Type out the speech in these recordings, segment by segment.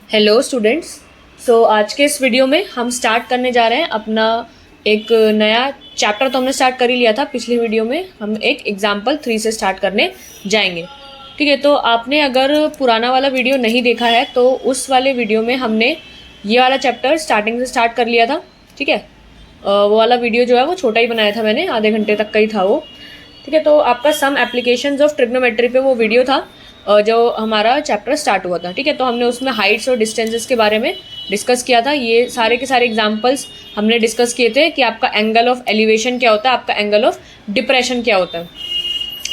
Hello students. आज के इस वीडियो में हम स्टार्ट करने जा रहे हैं अपना एक नया चैप्टर। तो हमने स्टार्ट कर ही लिया था पिछली वीडियो में। हम एक एग्जाम्पल 3 से स्टार्ट करने जाएंगे। ठीक है, तो आपने अगर पुराना वाला वीडियो नहीं देखा है तो उस वाले वीडियो में हमने ये वाला चैप्टर स्टार्टिंग से स्टार्ट कर लिया था। ठीक है, वो वाला वीडियो जो है वो छोटा ही बनाया था मैंने, आधे घंटे तक का ही था वो। ठीक है, तो आपका सम एप्लीकेशंस ऑफ ट्रिग्नोमेट्री पे वो वीडियो था जो हमारा चैप्टर स्टार्ट हुआ था। ठीक है, तो हमने उसमें हाइट्स और डिस्टेंसेस के बारे में डिस्कस किया था। ये सारे के सारे एग्जांपल्स हमने डिस्कस किए थे कि आपका एंगल ऑफ एलिवेशन क्या होता है, आपका एंगल ऑफ डिप्रेशन क्या होता है।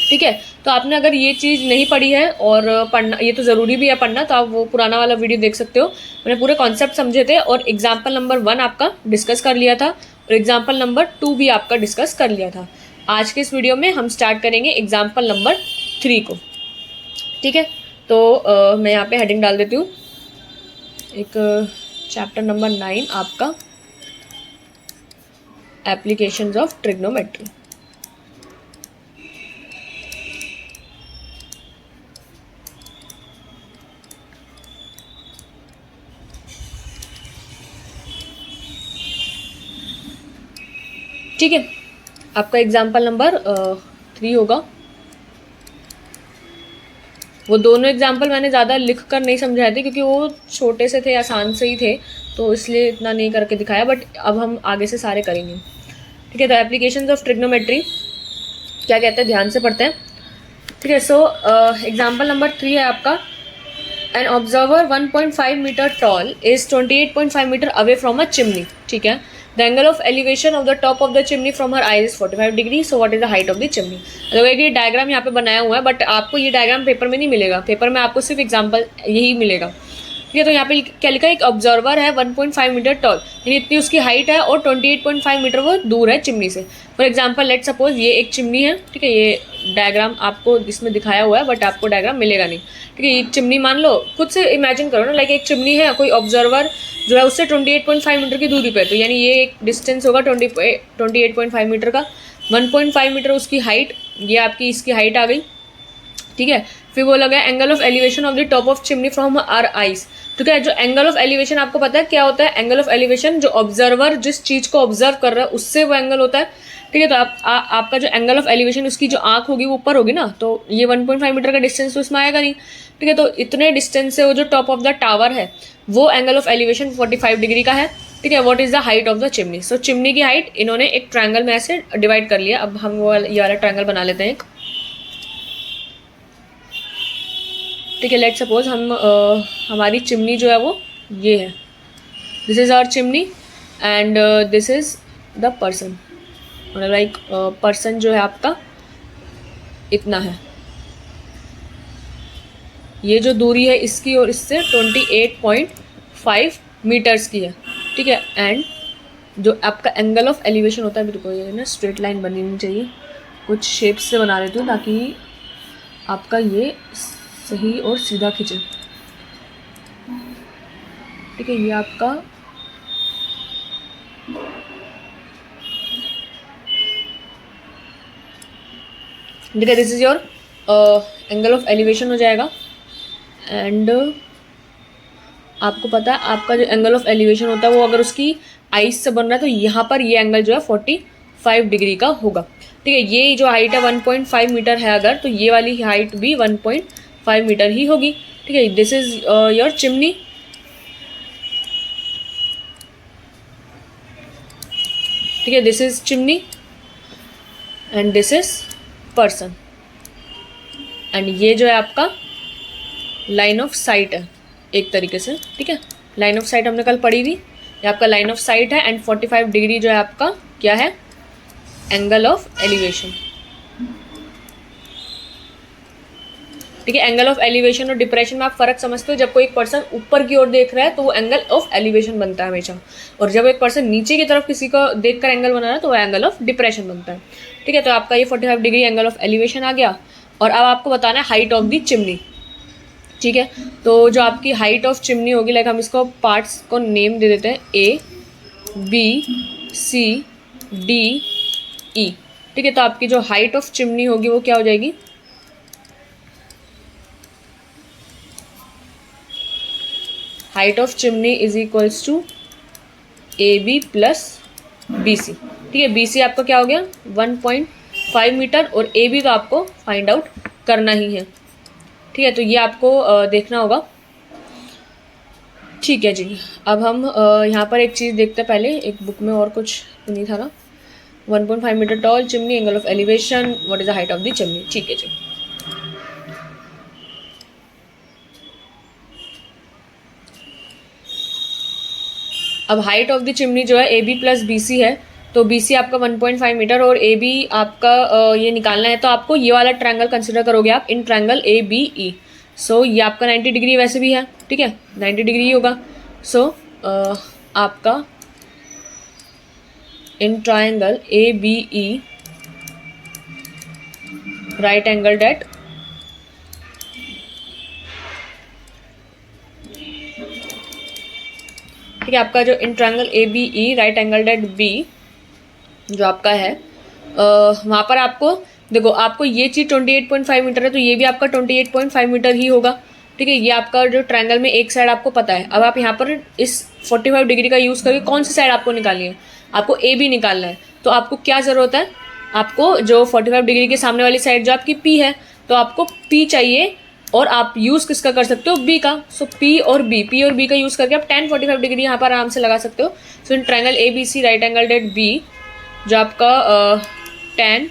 ठीक है, तो आपने अगर ये चीज़ नहीं पढ़ी है और पढ़ना, ये तो ज़रूरी भी है पढ़ना, तो आप वो पुराना वाला वीडियो देख सकते हो। मैंने पूरे कॉन्सेप्ट समझे थे और एग्जाम्पल नंबर 1 आपका डिस्कस कर लिया था और एग्जाम्पल नंबर 2 भी आपका डिस्कस कर लिया था। आज के इस वीडियो में हम स्टार्ट करेंगे एग्जाम्पल नंबर 3 को। ठीक है, तो मैं यहाँ पे हेडिंग डाल देती हूँ, एक चैप्टर नंबर 9 आपका एप्लीकेशंस ऑफ ट्रिग्नोमेट्री। ठीक है, आपका एग्जाम्पल नंबर 3 होगा। वो दोनों एग्जाम्पल मैंने ज़्यादा लिख कर नहीं समझाए थे क्योंकि वो छोटे से थे, आसान से ही थे, तो इसलिए इतना नहीं करके दिखाया, बट अब हम आगे से सारे करेंगे। ठीक है, तो एप्लीकेशंस ऑफ ट्रिग्नोमेट्री क्या कहते हैं, ध्यान से पढ़ते हैं। ठीक है, सो एग्जाम्पल नंबर 3 है आपका, an observer 1.5 metre tall is 28.5 metre away from a chimney. ठीक है, the angle of elevation of the top of the chimney from her eyes is 45 degree. So what is the height of the chimney. मतलब ये diagram यहाँ पे बनाया हुआ है, but आपको ये डायग्राम पेपर में नहीं मिलेगा, पेपर में आपको सिर्फ एग्जाम्पल यही मिलेगा। ठीक है, तो यहाँ पे क्या लिखा है, एक ऑब्जर्वर है 1.5 मीटर टॉल, यानी इतनी उसकी हाइट है और 28.5 मीटर वो दूर है चिमनी से। फॉर एग्जाम्पल लेट सपोज ये एक चिमनी है। ठीक है, ये डायग्राम आपको इसमें दिखाया हुआ है, बट आपको डायग्राम मिलेगा नहीं। ठीक है, ये चिमनी मान लो, खुद से इमेजिन करो ना, लाइक एक चिमनी है, कोई ऑब्जर्वर जो है उससे 28.5 मीटर की दूरी पे, तो यानी ये एक डिस्टेंस होगा 28.5 मीटर का। 1.5 मीटर उसकी हाइट, ये आपकी इसकी हाइट आ गई। ठीक है, फिर बोला गया angle of elevation of the top of chimney from our eyes. ठीक है, जो एंगल ऑफ एलिवेशन आपको पता है क्या होता है, एंगल ऑफ एलिवेशन जो ऑब्जर्वर जिस चीज को ऑब्जर्व कर रहा है उससे वो एंगल होता है। ठीक है, तो आपका जो एंगल ऑफ एलिवेशन, उसकी जो आंख होगी वो ऊपर होगी ना, तो ये 1.5 मीटर का डिस्टेंस तो इसमें आएगा नहीं। ठीक है, तो इतने डिस्टेंस से वो जो टॉप ऑफ द टावर है वो एंगल ऑफ एलिवेशन 45 डिग्री का है। ठीक है, what is the height of the chimney. So chimney की हाइट इन्होंने एक ट्रायंगल में ऐसे डिवाइड कर लिया। अब हम वो ये वाला ट्रायंगल बना लेते हैं एक। ठीक है, लेट सपोज हम हमारी चिमनी जो है वो ये है, this is our chimney and this is the person. Like person जो है आपका इतना है, ये जो दूरी है इसकी और इससे 28.5 मीटर्स की है। ठीक है, एंड जो आपका एंगल ऑफ एलिवेशन होता है, बिल्कुल ये ना स्ट्रेट लाइन बननी चाहिए, कुछ शेप्स से बना लेती हूँ ताकि आपका ये सही और सीधा खींचे। ठीक है, ये आपका ठीक है, this is your angle of elevation हो जाएगा। एंड आपको पता है आपका जो एंगल ऑफ एलिवेशन होता है वो अगर उसकी आइज से बन रहा है तो यहाँ पर ये एंगल जो है 45 डिग्री का होगा। ठीक है, ये जो हाइट है 1.5 मीटर है अगर, तो ये वाली हाइट भी 1.5 मीटर ही होगी। ठीक है, दिस इज योर चिमनी। ठीक है, this is chimney and this is person, and ये जो है आपका लाइन ऑफ साइट है एक तरीके से। ठीक है, लाइन ऑफ साइट हमने कल पढ़ी थी, ये आपका लाइन ऑफ साइट है एंड 45 डिग्री जो है आपका क्या है, एंगल ऑफ एलिवेशन। ठीक है, एंगल ऑफ एलिवेशन और डिप्रेशन में आप फर्क समझते हो। जब कोई एक पर्सन ऊपर की ओर देख रहा है तो वो एंगल ऑफ एलिवेशन बनता है हमेशा, और जब एक पर्सन नीचे की तरफ किसी को देखकर एंगल बना रहा है तो वो एंगल ऑफ डिप्रेशन बनता है। ठीक है, तो आपका ये 45 डिग्री एंगल ऑफ एलिवेशन आ गया। और अब आपको बताना है हाइट ऑफ द चिमनी। ठीक है, तो जो आपकी हाइट ऑफ चिमनी होगी, लाइक हम इसको पार्ट्स को नेम दे देते हैं A B C D E। ठीक है, तो आपकी जो हाइट ऑफ चिमनी होगी वो क्या हो जाएगी, height of chimney is equals to A B plus B C. ठीक है, बी सी आपका क्या हो गया 1.5 मीटर और ए बी तो आपको फाइंड आउट करना ही है। ठीक है, तो ये आपको देखना होगा। ठीक है जी, अब हम यहाँ पर एक चीज़ देखते हैं पहले, एक बुक में और कुछ नहीं था ना। 1.5 metre tall chimney, angle of elevation, what is the height of the chimney. ठीक है जी, अब हाइट ऑफ द चिमनी जो है A B plus B C है, तो बी सी आपका 1.5 मीटर और ए बी आपका ये निकालना है, तो आपको ये वाला ट्रायंगल कंसिडर करोगे आप इन ट्रायंगल ए बी ई। सो ये आपका 90 डिग्री वैसे भी है, ठीक है, 90 डिग्री होगा। सो आपका in triangle A B E right angle at ठीक है, आपका जो in triangle A B E right angle at B जो आपका है वहाँ पर आपको देखो, आपको ये चीज़ 28.5 मीटर है, तो ये भी आपका 28.5 मीटर ही होगा। ठीक है, ये आपका जो ट्रायंगल में एक साइड आपको पता है। अब आप यहाँ पर इस 45 डिग्री का यूज़ करके कौन सी साइड आपको निकालनी है, आपको ए बी निकालना है। तो आपको क्या ज़रूरत है, आपको जो 45 डिग्री के सामने वाली साइड जो आपकी पी है, तो आपको पी चाहिए और आप यूज़ किसका कर सकते हो, बी का। सो पी और बी का यूज़ करके आप tan 45 डिग्री यहाँ पर आराम से लगा सकते हो। So in triangle A B C right angle at B जो आपका tan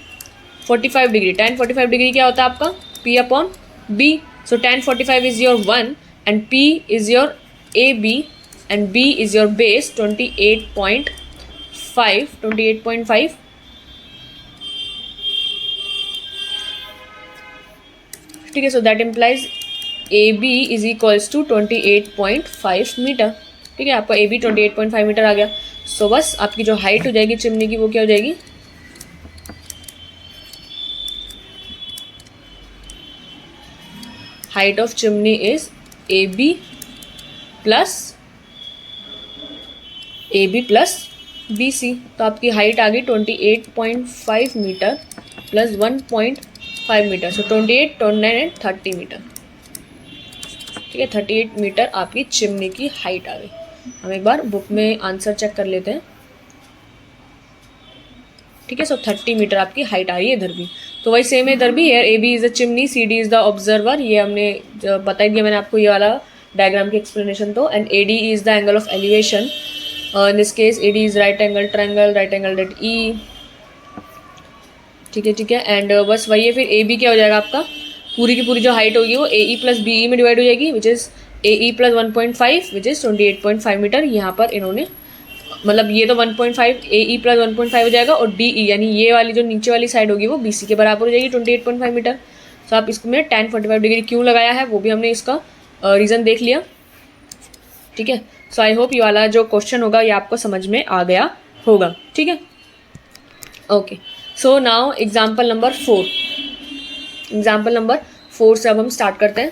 45 डिग्री क्या होता है आपका p upon b। So tan 45 is your 1 and p is your A B and b is your base 28.5। ठीक है, so that implies A B is equals to 28.5 metre. ठीक है, आपका ए बी 28.5 मीटर आ गया। सो बस आपकी जो हाइट हो जाएगी चिमनी की वो क्या हो जाएगी, height of chimney is A B plus B C. तो आपकी हाइट आ गई 28.5 metre plus 1.5 metre, so 28, 29 and 30 metre. ठीक है, 38 मीटर आपकी चिमनी की हाइट आ गई। हम एक बार बुक में आंसर चेक कर लेते हैं। ठीक है, सो 30 मीटर आपकी हाइट आ रही है इधर भी, तो वही सेम है इधर भी। Here A B is the chimney, C D is the observer, ये हमने बता दिया मैंने आपको ये वाला डायग्राम की एक्सप्लेनेशन। तो and A D is the angle of elevation, in this case A D is right angle triangle, right angle at E. ठीक है, एंड बस वही है। फिर ए बी क्या हो जाएगा आपका, पूरी की पूरी जो हाइट होगी वो ए ई प्लस बी ई में डिवाइड हो जाएगी, which is A E plus 1.5 which is 28.5 metre. यहाँ पर इन्होंने मतलब ये तो 1.5 ए ई प्लस 1.5 हो जाएगा और डी ई यानी ये वाली जो नीचे वाली साइड होगी वो बी सी के बराबर हो जाएगी 28.5 मीटर। सो आप इसको में tan 45 डिग्री क्यों लगाया है वो भी हमने इसका रीज़न देख लिया। ठीक है, सो आई होप ये वाला जो क्वेश्चन होगा ये आपको समझ में आ गया होगा। ठीक है, okay. So now example number 4 से अब हम स्टार्ट करते हैं।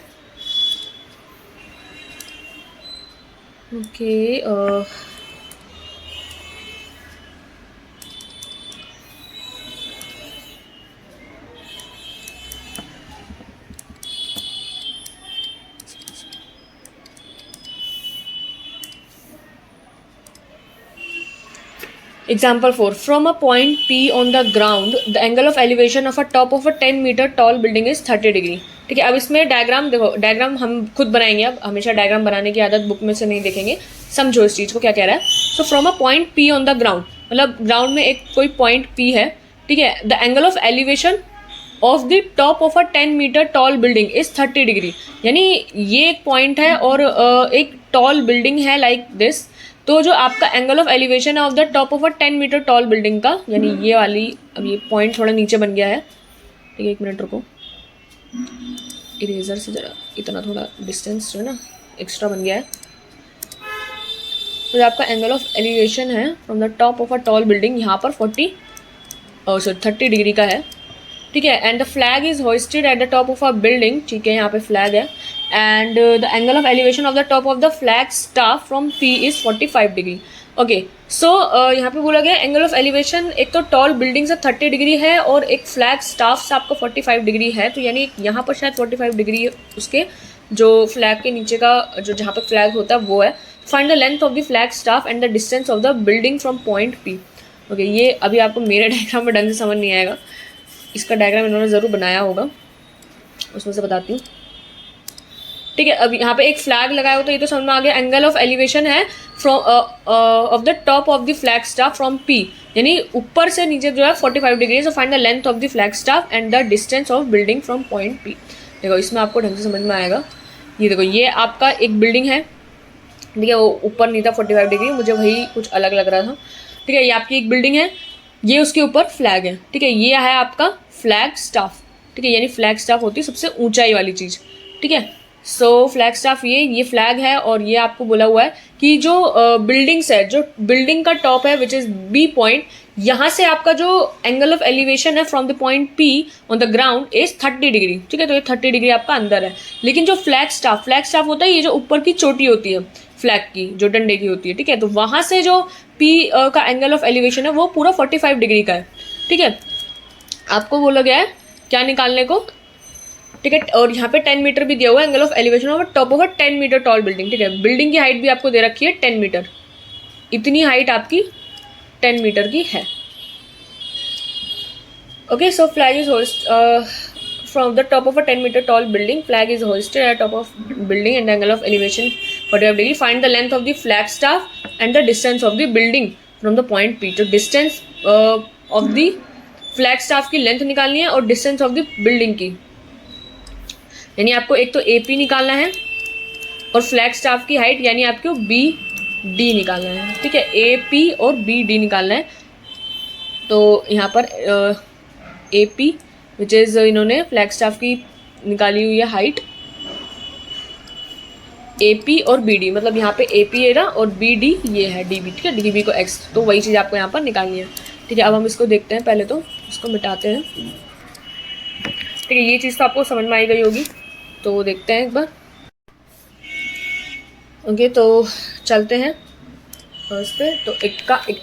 Okay, Example 4. From a point P on the ground, the angle of elevation of a top of a 10 meter tall building is 30 degree. ठीक है, अब इसमें डायग्राम देखो, डायग्राम हम खुद बनाएंगे। अब हमेशा डायग्राम बनाने की आदत बुक में से नहीं देखेंगे, समझो इस चीज़ को क्या कह रहा है। So from a point P on the ground, मतलब ग्राउंड में एक कोई पॉइंट P है। ठीक है, the angle of elevation of the top of a 10 metre tall building is 30 degree. यानी ये एक पॉइंट है और एक टॉल बिल्डिंग है लाइक दिस। तो जो आपका एंगल ऑफ एलिवेशन है of the top of a 10 metre tall building का, यानी ये वाली, अब ये पॉइंट थोड़ा नीचे बन गया है। ठीक है, एक मिनट रुको, इरेजर से जरा इतना थोड़ा डिस्टेंस जो है ना एक्स्ट्रा बन गया है। तो जो आपका एंगल ऑफ एलिवेशन है from the top of a tall building यहाँ पर 30 डिग्री का है। ठीक है, and the flag is hoisted at the top of a building. ठीक है, यहाँ पे फ्लैग है and the angle of elevation of the top of the flag staff from P is 45 degree. Okay, so यहाँ पे बोला गया एंगल ऑफ एलिवेशन एक तो टॉल बिल्डिंग से 30 डिग्री है और एक फ्लैग स्टाफ से आपको 45 डिग्री है। तो यानी यहाँ पर शायद 45 डिग्री उसके जो फ्लैग के नीचे का जो जहाँ पे फ्लैग होता है वो है। Find the length of the flag staff and the distance of the building from point P. Okay, ये अभी आपको मेरे डायग्राम में ढंग से समझ नहीं आएगा, इसका डायग्राम इन्होंने ज़रूर बनाया होगा, उसमें से बताती हूँ। ठीक है, अब यहाँ पे एक फ्लैग लगाया हो तो ये तो समझ में आ गया। एंगल ऑफ एलिवेशन है from of the top of the flag staff from P, यानी ऊपर से नीचे जो है 45 degree. So find the length of the flag staff and the distance of building from point P. देखो इसमें आपको ढंग से समझ में आएगा। ये देखो, ये आपका एक बिल्डिंग है, ठीक है, वो ऊपर नहीं था 45 डिग्री, मुझे वही कुछ अलग लग रहा था। ठीक है, ये आपकी एक बिल्डिंग है, ये उसके ऊपर फ्लैग है। ठीक है, ये है आपका फ्लैग स्टाफ। ठीक है, यानी फ्लैग स्टाफ होती है सबसे ऊंचाई वाली चीज़। ठीक है, सो फ्लैग स्टाफ ये फ्लैग है, और ये आपको बोला हुआ है कि जो बिल्डिंग्स है, जो बिल्डिंग का टॉप है विच इज़ बी पॉइंट, यहाँ से आपका जो एंगल ऑफ एलिवेशन है from the point P on the ground is 30 degree. ठीक है, तो ये 30 डिग्री आपका अंदर है। लेकिन जो फ्लैग स्टाफ होता है, ये जो ऊपर की चोटी होती है फ्लैग की, जो डंडे की होती है, ठीक है, तो वहाँ से जो पी का एंगल ऑफ एलिवेशन है वो पूरा 45 डिग्री का है। ठीक है, आपको बोला गया है क्या निकालने को। ठीक है, और यहाँ पे 10 मीटर भी दिया हुआ है angle of elevation of top of 10 metre tall building. ठीक है, बिल्डिंग की हाइट भी आपको दे रखी है 10 मीटर, इतनी हाइट आपकी 10 मीटर की है। Okay, so flag is host from the top of a 10 meter tall building, flag is hoisted at top of building and angle of elevation 45 degree. Find the length of the flag staff and the distance of the building from the point P. तो distance of the flag staff की length निकालनी है और distance of the building की, यानी आपको एक तो AP निकालना है और flag staff की height यानी आपको BD निकालना है। ठीक है, AP और BD निकालना है। तो यहाँ पर AP विच इज़ इन्होंने फ्लैग स्टाफ की निकाली हुई है हाइट, AP और BD, मतलब यहाँ पे AP है ना और BD ये है DB। ठीक है, DB को X, तो वही चीज़ आपको यहाँ पर निकालनी है। ठीक है, अब हम इसको देखते हैं, पहले तो इसको मिटाते हैं। ठीक है, ये चीज़ तो आपको समझ में आई गई होगी, तो देखते हैं एक बार। ओके, तो चलते हैं फर्स्ट पे। तो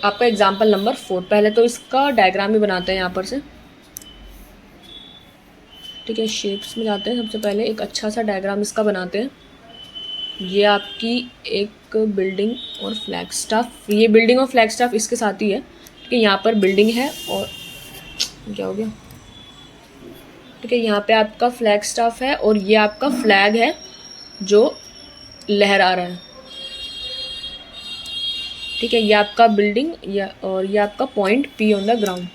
आपका एग्जाम्पल नंबर 4, पहले तो इसका डायग्राम भी बनाते हैं यहाँ पर से। ठीक है, शेप्स में जाते हैं, सबसे पहले एक अच्छा सा डायग्राम इसका बनाते हैं। ये आपकी एक बिल्डिंग और फ्लैग स्टाफ, ये बिल्डिंग और फ्लैग स्टाफ इसके साथ ही है। ठीक है, यहाँ पर बिल्डिंग है और क्या हो गया। ठीक है, यहाँ पे आपका फ्लैग स्टाफ है और ये आपका फ्लैग है जो लहरा रहा है। ठीक है, ये आपका बिल्डिंग और ये आपका point P on the ground.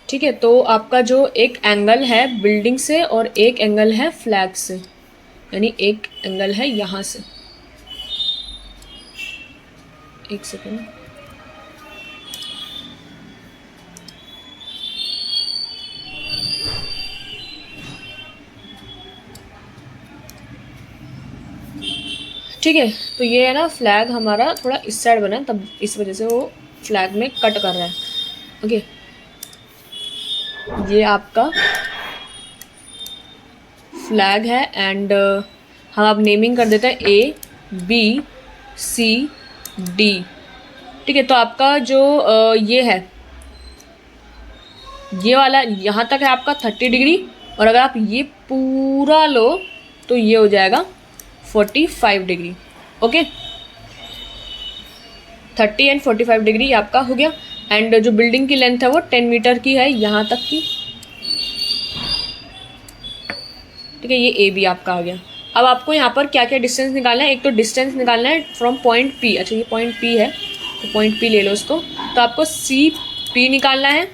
ठीक है, तो आपका जो एक एंगल है बिल्डिंग से और एक एंगल है फ्लैग से, यानी एक एंगल है यहाँ से। एक सेकेंड, ठीक है, तो ये है ना फ्लैग हमारा थोड़ा इस साइड बना है, तब इस वजह से वो फ्लैग में कट कर रहा है। ओके, ये आपका फ्लैग है एंड हम अब नेमिंग कर देते हैं ABCD। ठीक है, तो आपका जो ये है, ये वाला यहाँ तक है आपका 30 डिग्री, और अगर आप ये पूरा लो तो ये हो जाएगा 45 डिग्री। ओके, 30 एंड 45 डिग्री आपका हो गया। एंड जो बिल्डिंग की लेंथ है वो 10 मीटर की है यहाँ तक की। ठीक है, ये AB आपका आ गया। अब आपको यहाँ पर क्या क्या डिस्टेंस निकालना है। एक तो डिस्टेंस निकालना है फ्रॉम पॉइंट P। अच्छा, ये पॉइंट P है तो पॉइंट P ले लो उसको। तो आपको CP निकालना है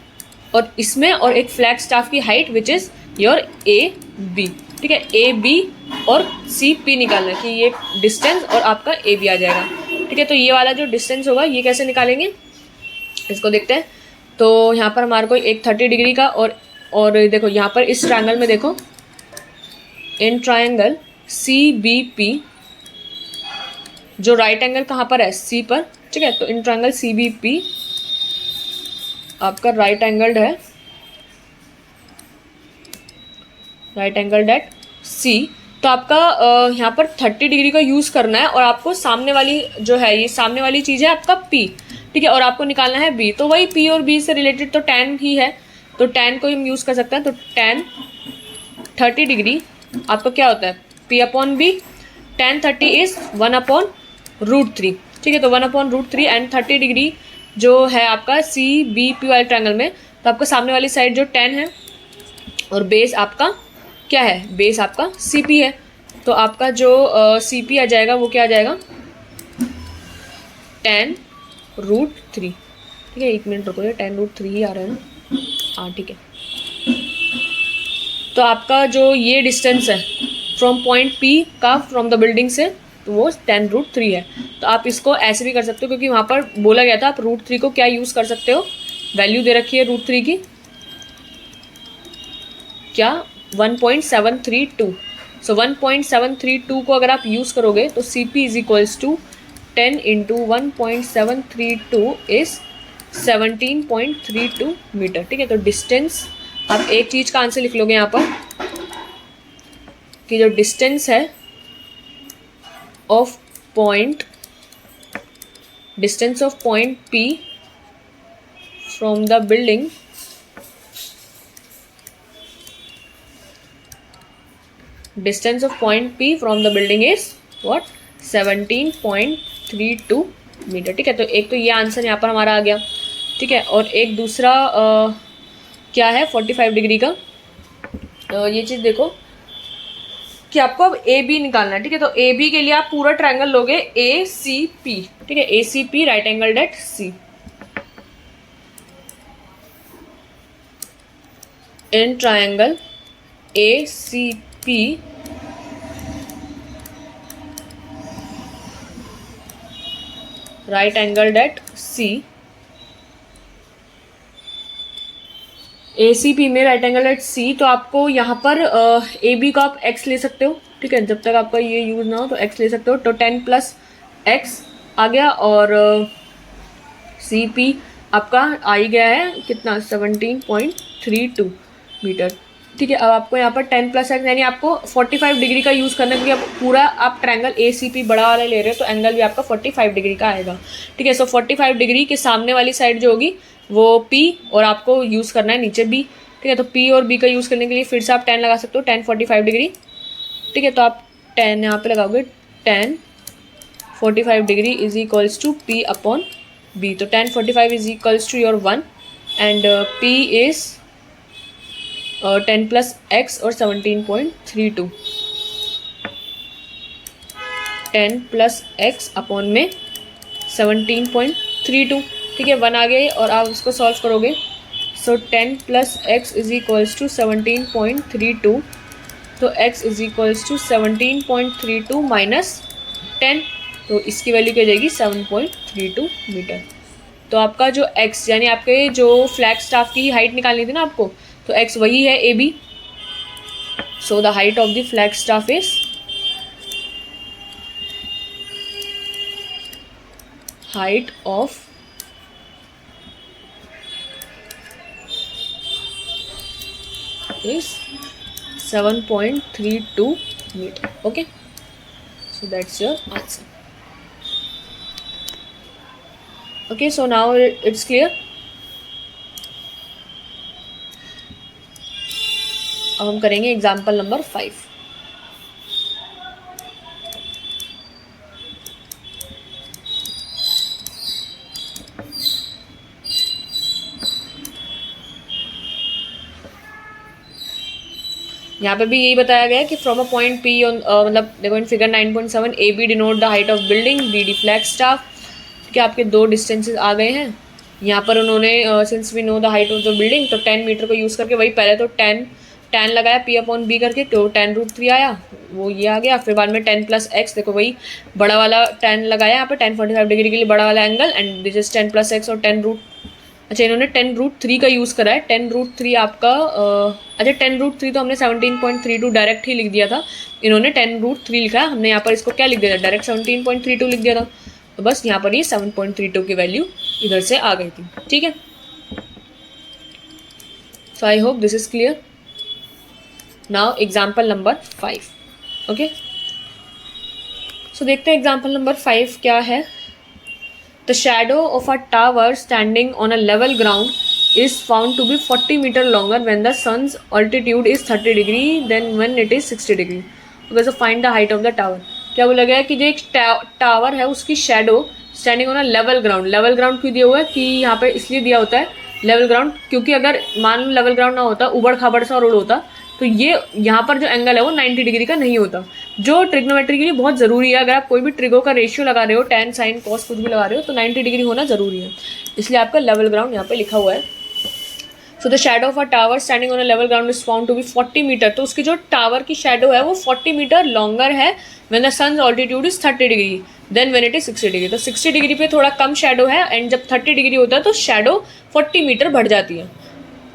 और इसमें और एक फ्लैग स्टाफ की height which is your AB। ठीक है, AB और CP निकालना है कि ये डिस्टेंस और आपका AB आ जाएगा। ठीक है, तो ये वाला जो डिस्टेंस होगा ये कैसे निकालेंगे इसको देखते हैं। तो यहाँ पर हमारे को एक 30 डिग्री का और देखो यहाँ पर इस ट्रायंगल में देखो, इन ट्रायंगल CBP, जो राइट एंगल कहाँ पर है C पर। ठीक है, तो इन ट्रायंगल CBP आपका राइट एंगल्ड है, राइट एंगल्ड एट सी, तो आपका यहाँ पर 30 डिग्री का यूज़ करना है और आपको सामने वाली जो है, ये सामने वाली चीज़ है आपका पी, ठीक है, और आपको निकालना है बी। तो वही पी और बी से रिलेटेड तो tan ही है, तो tan को हम यूज़ कर सकते हैं। तो tan 30 डिग्री आपका क्या होता है, p upon B. tan 30 is 1/√3, ठीक है, तो 1/√3 एंड 30 डिग्री जो है आपका सी बी पी वाले ट्रायंगल में, तो आपका सामने वाली साइड जो tan है और बेस आपका क्या है, बेस आपका सी पी है। तो आपका जो सी पी आ जाएगा वो क्या आ जाएगा, tan√3, ठीक है, 1 मिनट रुको, ये tan√3 ही आ रहा है ना, हाँ ठीक है। तो आपका जो ये डिस्टेंस है फ्रॉम पॉइंट पी का, फ्रॉम द बिल्डिंग से, तो वो tan√3 है। तो आप इसको ऐसे भी कर सकते हो, क्योंकि वहाँ पर बोला गया था आप √3 को क्या यूज़ कर सकते हो, वैल्यू दे रखी है √3 की क्या, 1.732। सो 1.732 को अगर आप यूज़ करोगे तो C P is equals to 10 into 1.732 is 17.32 metre, ठीक है। तो डिस्टेंस, आप एक चीज़ का आंसर लिख लोगे यहाँ पर कि जो डिस्टेंस है of point, distance of point P from the building distance of point P from the building is what, 17.32 metre, ठीक है। तो एक तो ये आंसर यहाँ पर हमारा आ गया, ठीक है। और एक दूसरा क्या है 45 डिग्री का, ये चीज़ देखो कि आपको अब ए बी निकालना है, ठीक है। तो ए बी के लिए आप पूरा ट्रायंगल लोगे ए सी पी, ठीक है, A C P right angle at C. In triangle A C P right angled at C, A C P में राइट एंगल एट सी, तो आपको यहाँ पर ए बी का आप x ले सकते हो, ठीक है, जब तक आपका ये यूज़ ना हो तो x ले सकते हो। तो 10 + x आ गया और सी पी आपका आ ही गया है कितना, 17.32 मीटर, ठीक है। अब आपको यहाँ पर 10 + x यानी आपको 45 डिग्री का यूज़ करना है, क्योंकि आप पूरा आप ट्रायंगल ए सी पी बड़ा वाला ले रहे हो तो एंगल भी आपका 45 डिग्री का आएगा, ठीक है। सो 45 डिग्री के सामने वाली साइड जो होगी वो P और आपको यूज़ करना है नीचे B, ठीक है। तो P और B का यूज़ करने के लिए फिर से आप tan लगा सकते हो, tan 45 डिग्री, ठीक है। तो आप tan यहाँ पे लगाओगे, tan 45 degree is equals to P upon B। तो tan 45 is equals to your 1 and P is 10 + x और 17.32, 10 + x अपॉन में 17.32, ठीक है। 1 आ गया और आप उसको सॉल्व करोगे। So 10 + x is equals to 17.32, तो x is equals to 17.32 minus 10, तो इसकी वैल्यू क्या जाएगी 7.32 मीटर। तो आपका जो x यानी आपके जो फ्लैग स्टाफ की हाइट निकालनी थी ना आपको, तो x वही है A B. So the height of the flag staff is height of is 7.32 meter, okay, so that's your answer, okay। So now it's clear। अब हम करेंगे एग्जाम्पल नंबर 5। यहाँ पे भी यही बताया गया है कि from a point P on, मतलब देखो in figure 9.7 A B denote the height of building, B D flag staff, ठीक है। आपके दो डिस्टेंसेस आ गए हैं यहाँ पर उन्होंने, since we know the height of the building, तो 10 मीटर को यूज़ करके वही पहले तो tan लगाया P अपॉन B करके, तो tan√3 आया, वो ये आ गया। फिर बाद में 10 + x, देखो वही बड़ा वाला tan लगाया यहाँ पे tan 45 डिग्री के लिए बड़ा वाला angle, and this is 10 + x और अच्छा इन्होंने tan√3 का यूज़ करा है। tan√3 आपका अच्छा tan√3 तो हमने 17.32 डायरेक्ट ही लिख दिया था, इन्होंने tan√3 लिखा है, हमने यहाँ पर इसको क्या लिख दिया था, डायरेक्ट 17.32 लिख दिया था। तो बस यहाँ पर ये 7.32 की वैल्यू इधर से आ गई थी, ठीक है। So I hope this is clear. Now example number 5. Okay, so देखते हैं एग्जाम्पल नंबर 5 क्या है. The shadow of a tower standing on a level ground is found to be 40 meter longer when the sun's altitude is 30 degree than when it is 60 degree. Okay, so find the height of the tower. क्या बोला गया है कि जो एक tower है उसकी shadow standing on a level ground. Level ground क्यों दिया हुआ है कि यहाँ पे इसलिए दिया होता है लेवल ग्राउंड, क्योंकि अगर मान लो लेवल ग्राउंड ना होता, उबड़ खाबड़ सा रोड होता, तो ये यहाँ पर जो एंगल है वो 90 डिग्री का नहीं होता, जो ट्रिग्नोमेट्री के लिए बहुत ज़रूरी है. अगर आप कोई भी ट्रिगो का रेशियो लगा रहे हो, टेन साइन कॉस कुछ भी लगा रहे हो, तो 90 डिग्री होना ज़रूरी है. इसलिए आपका लेवल ग्राउंड यहाँ पे लिखा हुआ है. So the shadow of a tower standing on a level ground is found to be 40 metre. तो उसकी जो टावर की शैडो है वो 40 मीटर लॉन्गर है when the sun's altitude is 30 degree then when it is 60 degree. तो 60 degree पे थोड़ा कम शैडो है, एंड जब 30 डिग्री होता है तो शैडो 40 मीटर बढ़ जाती है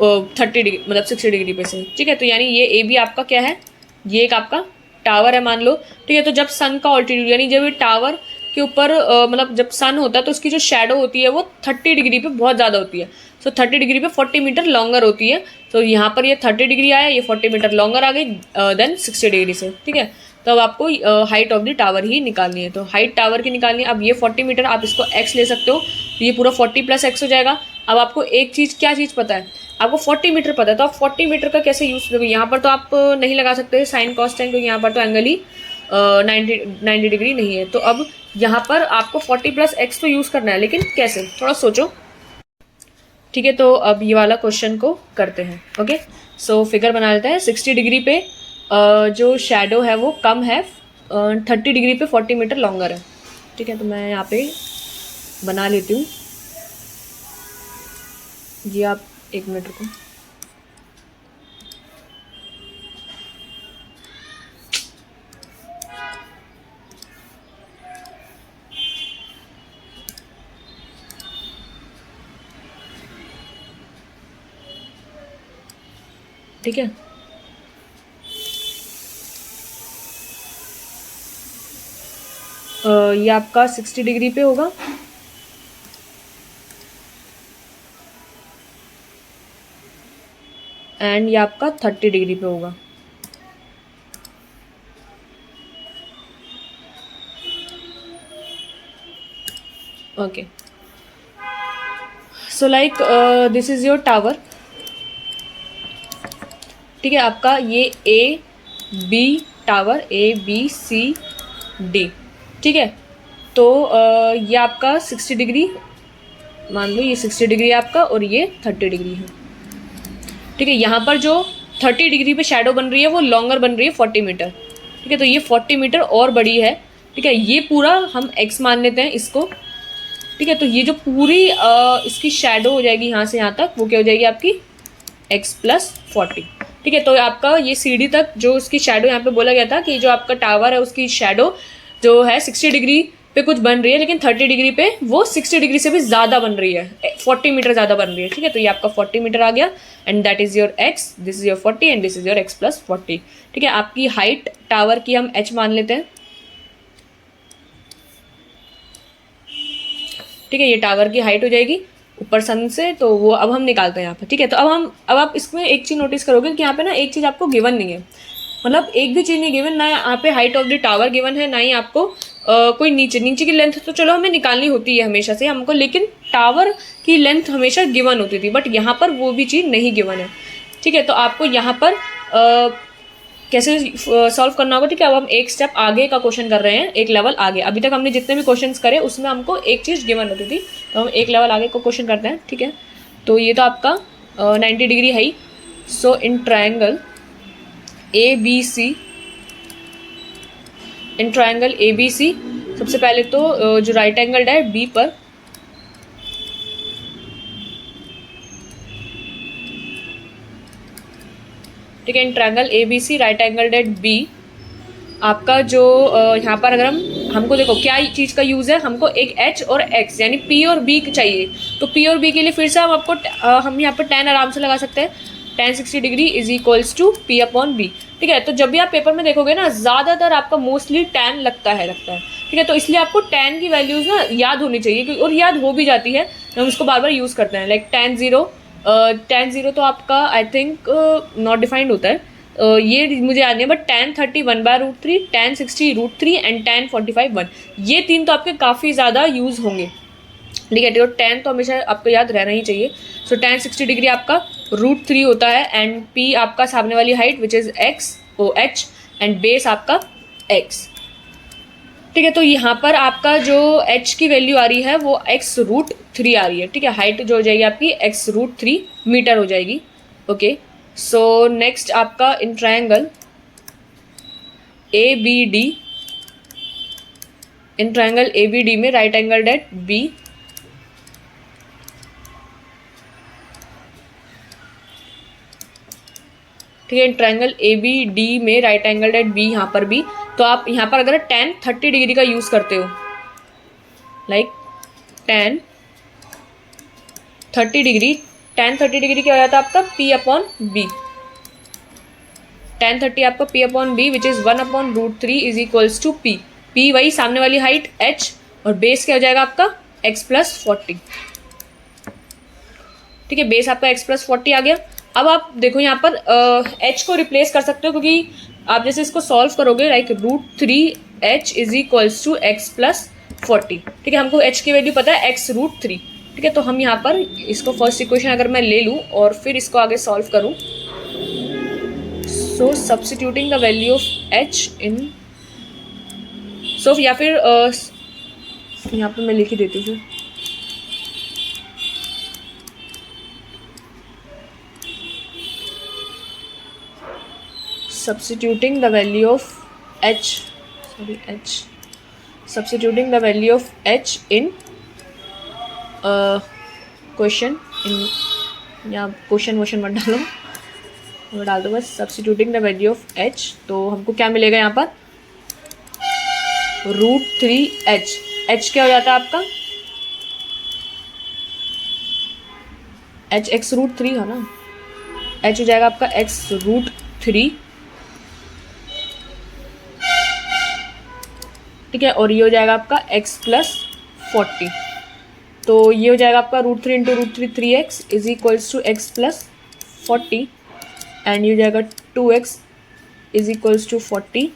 30 डिग्री मतलब 60 डिग्री पे से. ठीक है, तो यानी ये ए बी आपका क्या है, ये एक आपका टावर है मान लो. ठीक है, तो जब सन का ऑल्टीट्यूड यानी जब ये टावर के ऊपर मतलब जब सन होता है तो उसकी जो शैडो होती है वो 30 डिग्री पे बहुत ज़्यादा होती है. सो 30 डिग्री पे 40 मीटर लॉन्गर होती है. तो यहाँ पर ये 30 डिग्री आया, ये 40 मीटर लॉन्गर आ गई देन 60 डिग्री से. ठीक है, तो अब आपको हाइट ऑफ द टावर ही निकालनी है. तो हाइट टावर की निकालनी है. अब ये 40 मीटर, आप इसको x ले सकते हो, तो ये पूरा 40 प्लस x हो जाएगा. अब आपको एक चीज़, क्या चीज़ पता है, आपको 40 मीटर पता है, तो आप 40 मीटर का कैसे यूज़ करोगे. यहाँ पर तो आप नहीं लगा सकते साइन कॉस टेन, क्योंकि यहाँ पर तो एंगल ही 90 डिग्री नहीं है. तो अब यहाँ पर आपको 40 प्लस एक्स तो यूज़ करना है, लेकिन कैसे, थोड़ा सोचो. ठीक है, तो अब ये वाला क्वेश्चन को करते हैं. ओके, सो फिगर बना लेते हैं. 60 डिग्री पे जो शैडो है वो कम है, 30 डिग्री पे 40 मीटर लॉन्गर है. ठीक है, तो मैं यहाँ पे बना लेती हूँ. ये आप एक मिनट रुको. ठीक है, ये आपका 60 डिग्री पे होगा, एंड ये आपका 30 डिग्री पे होगा. Okay, so like this is your tower. ठीक है, आपका ये A B tower, A B C D. ठीक है, तो ये आपका 60 डिग्री मान लो, ये 60 डिग्री है आपका और ये 30 डिग्री है. ठीक है, यहाँ पर जो 30 डिग्री पे शैडो बन रही है वो लॉन्गर बन रही है 40 मीटर. ठीक है, तो ये 40 मीटर और बड़ी है. ठीक है, ये पूरा हम x मान लेते हैं इसको. ठीक है, तो ये जो पूरी इसकी शैडो हो जाएगी यहाँ से यहाँ तक, वो क्या हो जाएगी आपकी x प्लस 40. ठीक है, तो आपका ये सीढ़ी तक जो उसकी शैडो यहाँ पे बोला गया था कि जो आपका टावर है उसकी शैडो जो है 60 डिग्री पे कुछ बन रही है, लेकिन 30 डिग्री पे वो 60 डिग्री से भी ज़्यादा बन रही है, 40 मीटर ज़्यादा बन रही है. ठीक है, तो ये आपका 40 मीटर आ गया, and that is your x, this is your 40 and this is your x plus 40. ठीक है, आपकी हाइट टावर की हम h मान लेते हैं. ठीक है, ये टावर की हाइट हो जाएगी ऊपर सन से, तो वो अब हम निकालते हैं यहाँ पर. ठीक है, तो अब आप इसमें एक चीज़ नोटिस करोगे कि यहाँ पे ना एक चीज़ आपको गिवन नहीं है, मतलब एक भी चीज़ नहीं गिवन, ना यहाँ पे height of the tower given है, ना ही आपको कोई नीचे की लेंथ तो चलो हमें निकालनी होती है हमेशा से हमको, लेकिन टावर की लेंथ हमेशा गिवन होती थी, बट यहाँ पर वो भी चीज़ नहीं गिवन है. ठीक है, तो आपको यहाँ पर कैसे सॉल्व करना होगा. ठीक है, अब हम एक स्टेप आगे का क्वेश्चन कर रहे हैं, एक लेवल आगे. अभी तक हमने जितने भी क्वेश्चंस करे उसमें हमको एक चीज़ गिवन होती थी, तो हम एक लेवल आगे को क्वेश्चन करते हैं. ठीक है, तो ये तो आपका 90 डिग्री है ही. So in triangle A B C, in triangle A B C सबसे पहले तो जो राइट एंगल्ड है बी पर, ठीक है, in triangle A B C right angled at B, आपका जो यहाँ पर अगर हमको देखो क्या चीज़ का यूज़ है, हमको एक h और x यानी p और b चाहिए. तो p और b के लिए फिर से हम यहाँ पर tan आराम से लगा सकते हैं. tan 60 degree is equals to p upon b. ठीक है, तो जब भी आप पेपर में देखोगे ना, ज़्यादातर आपका मोस्टली tan लगता है. ठीक है, तो इसलिए आपको tan की वैल्यूज़ ना याद होनी चाहिए, और याद हो भी जाती है, हम उसको बार बार यूज़ करते हैं. लाइक tan 0 tan 0 तो आपका आई थिंक नॉट डिफाइंड होता है, ये मुझे याद नहीं है, but tan 30 1/√3, tan 60 √3 and tan 45 1, ये तीन तो आपके काफ़ी ज़्यादा यूज़ होंगे, ठीक है। तो tan तो हमेशा आपको याद रहना ही चाहिए। सो tan 60 डिग्री आपका √3 होता है, एंड p आपका सामने वाली height which is h, and base आपका x, ठीक है। तो यहाँ पर आपका जो h की वैल्यू आ रही है वो x√3 आ रही है, ठीक है। हाइट जो हो जाएगी आपकी x√3 मीटर हो जाएगी, ओके। सो नेक्स्ट आपका in triangle ABD, in triangle ABD में राइट एंगल एट B, ठीक है। इन ट्रायंगल ABD में राइट एंगल एट B, यहाँ पर भी, तो आप यहाँ पर अगर tan 30 डिग्री का यूज़ करते हो, like tan 30 degree, tan 30 degree क्या हो जाता है आपका P/B, tan 30 आपका P/B which is 1/√3 is equals to P, P वही सामने वाली हाइट h, और बेस क्या हो जाएगा आपका x+40, ठीक है। बेस आपका x+40 आ गया। अब आप देखो यहाँ पर h को रिप्लेस कर सकते हो, क्योंकि आप जैसे इसको सॉल्व करोगे like √3h is equals to x+40, ठीक है। हमको h की वैल्यू पता है x√3, ठीक है। तो हम यहाँ पर इसको फर्स्ट इक्वेशन अगर मैं ले लूँ और फिर इसको आगे सॉल्व करूँ, so substituting the value of h in, so या फिर यहाँ पर मैं लिख ही देती हूँ, substituting the value of substituting the value of h in question, in या क्वेश्चन मत डालो, वो डाल दो बस substituting the value of h, तो हमको क्या मिलेगा यहाँ पर √3h, h क्या हो जाता है आपका h x√3 है ना, h हो जाएगा आपका x√3, ठीक है। और ये हो जाएगा आपका x+40, तो ये हो जाएगा आपका √3 into √3 3x is equals to x+40, and ये हो जाएगा 2x is equals to 40,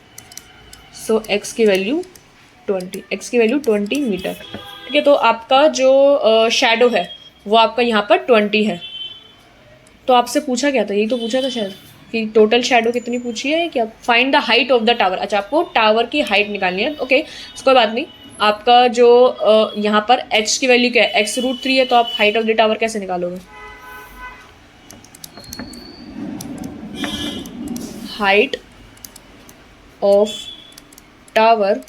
so x की वैल्यू 20 मीटर, ठीक है। तो आपका जो शैडो है वो आपका यहाँ पर 20 है। तो आपसे पूछा क्या था, यही तो पूछा था शायद कि टोटल शैडो कितनी पूछी है क्या, find the height of the tower, अच्छा आपको टावर की हाइट निकालनी है, ओके कोई बात नहीं। आपका जो यहाँ पर h की वैल्यू क्या है x√3 है, तो आप हाइट ऑफ द टावर कैसे निकालोगे, हाइट ऑफ टावर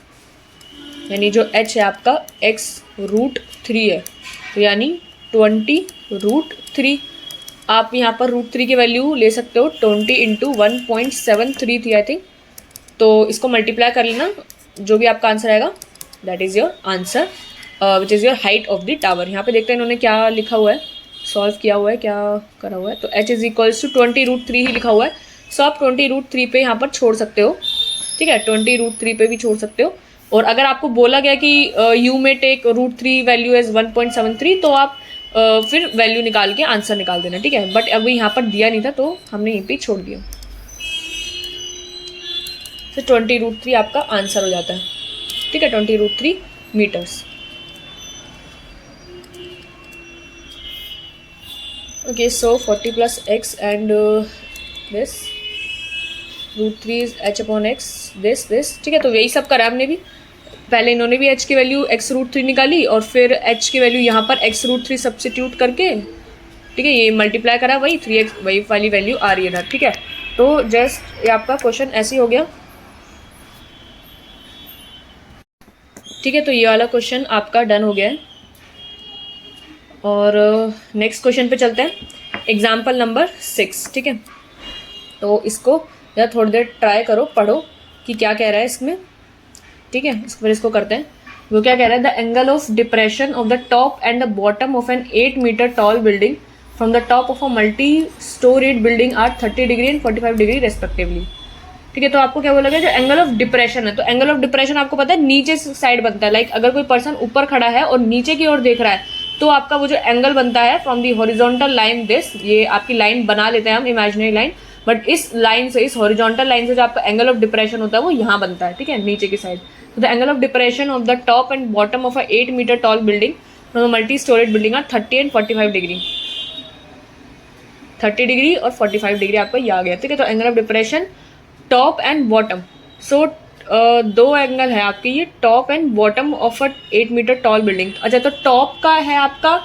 यानी जो h है आपका x√3 है, तो यानी 20√3, आप यहाँ पर √3 की वैल्यू ले सकते हो 20 इंटू 1.73 थी आई थिंक, तो इसको मल्टीप्लाई कर लेना, जो भी आपका आंसर आएगा that is your answer which is your height of the tower. यहाँ पे देखते हैं इन्होंने क्या लिखा हुआ है, सॉल्व किया हुआ है, क्या करा हुआ है, तो h इज इक्वल्स टू 20√3 ही लिखा हुआ है, सो आप 20√3 पे यहाँ पर छोड़ सकते हो, ठीक है। 20√3 पे भी छोड़ सकते हो, और अगर आपको बोला गया कि यू में टेक √3 वैल्यू एज 1.73, तो आप फिर वैल्यू निकाल के आंसर निकाल देना, ठीक है। बट अभी यहाँ पर दिया नहीं था तो हमने यहीं पे छोड़ दिया, फिर 20√3 आपका आंसर हो जाता है, ठीक है, 20√3 metres. Okay, so 40 plus x and this √3 is h/x, this, ठीक है। तो यही सब करा हमने भी, पहले इन्होंने भी h की वैल्यू x√3 निकाली, और फिर h की वैल्यू यहाँ पर x√3 सब्स्टिट्यूट करके, ठीक है, ये मल्टीप्लाई करा, वही 3x वही वाली वैल्यू आ रही है ना, ठीक है। तो जस्ट ये आपका क्वेश्चन ऐसे ही हो गया, ठीक है। तो ये वाला क्वेश्चन आपका डन हो गया है, और नेक्स्ट क्वेश्चन पे चलते हैं, एग्जाम्पल नंबर 6, ठीक है। तो इसको जरा थोड़ी देर ट्राई करो, पढ़ो कि क्या कह रहा है इसमें, ठीक है। फिर इसको करते हैं, वो क्या कह रहा है, the angle of depression of the top and the bottom of an 8 metre tall building from the top of a multi storied building are 30 degree and 45 degree respectively, ठीक है। तो आपको क्या बोला गया, जो एंगल ऑफ डिप्रेशन है, तो एंगल ऑफ डिप्रेशन आपको पता है नीचे साइड बनता है, लाइक अगर कोई पर्सन ऊपर खड़ा है और नीचे की ओर देख रहा है तो आपका वो जो एंगल बनता है from the horizontal line this, ये आपकी लाइन बना लेते हैं हम इमेजिनरी लाइन, बट इस लाइन से, इस हॉरिजॉन्टल लाइन से जो आपका एंगल ऑफ डिप्रेशन होता है वो यहाँ बनता है, ठीक है, नीचे की साइड। तो the angle of depression of the top and bottom of a 8 metre tall building from a multi storage building are 30 and 45 degree, 30 degree और 45 डिग्री आपका ये आ गया, ठीक है। तो angle of depression top and bottom, so दो angle है आपके ये top and bottom of a 8 metre tall building. अच्छा, तो टॉप का है आपका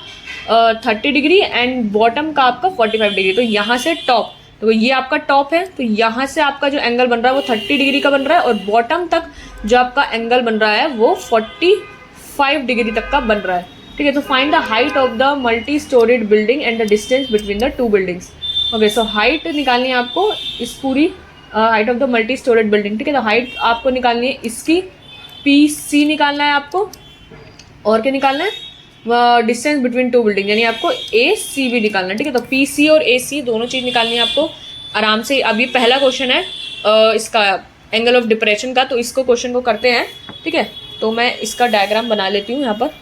30 डिग्री एंड बॉटम का आपका 45 डिग्री। तो यहाँ से टॉप, तो ये आपका टॉप है, तो यहाँ से आपका जो एंगल बन रहा है वो 30 डिग्री का बन रहा है, और बॉटम तक जो आपका एंगल बन रहा है वो 45 डिग्री तक का बन रहा है, ठीक है। तो find the height of the multi storied building and the distance between the two buildings. Okay, so height निकालनी है आपको इस पूरी height of the multi storage building, ठीक है। तो हाइट आपको निकालनी है इसकी, PC निकालना है आपको, और क्या निकालना है, डिस्टेंस बिटवीन टू बिल्डिंग, यानी आपको ACB निकालना है, ठीक है। तो PC और AC दोनों चीज़ निकालनी है आपको आराम से। अब ये पहला क्वेश्चन है इसका एंगल ऑफ डिप्रेशन का, तो इसको क्वेश्चन को करते हैं, ठीक है। तो मैं इसका डायग्राम बना लेती हूँ यहाँ पर।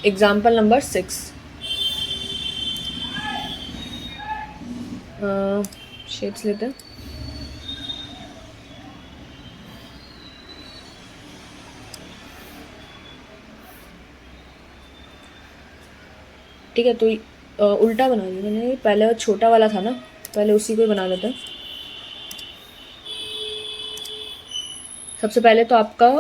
एग्जाम्पल नंबर 6, शेप्स लेते हैं। ठीक है, तो उल्टा बना लिया मैंने, पहले छोटा वाला था ना, पहले उसी को बना लेते हैं। सबसे पहले तो आपका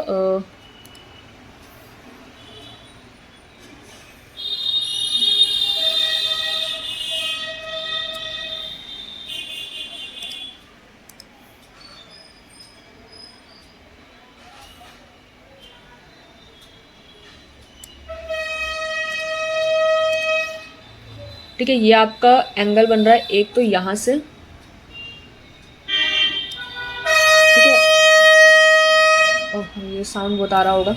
ठीक है, ये आपका एंगल बन रहा है एक तो यहाँ से, ठीक है। ओह, ये साउंड बहुत आ रहा होगा।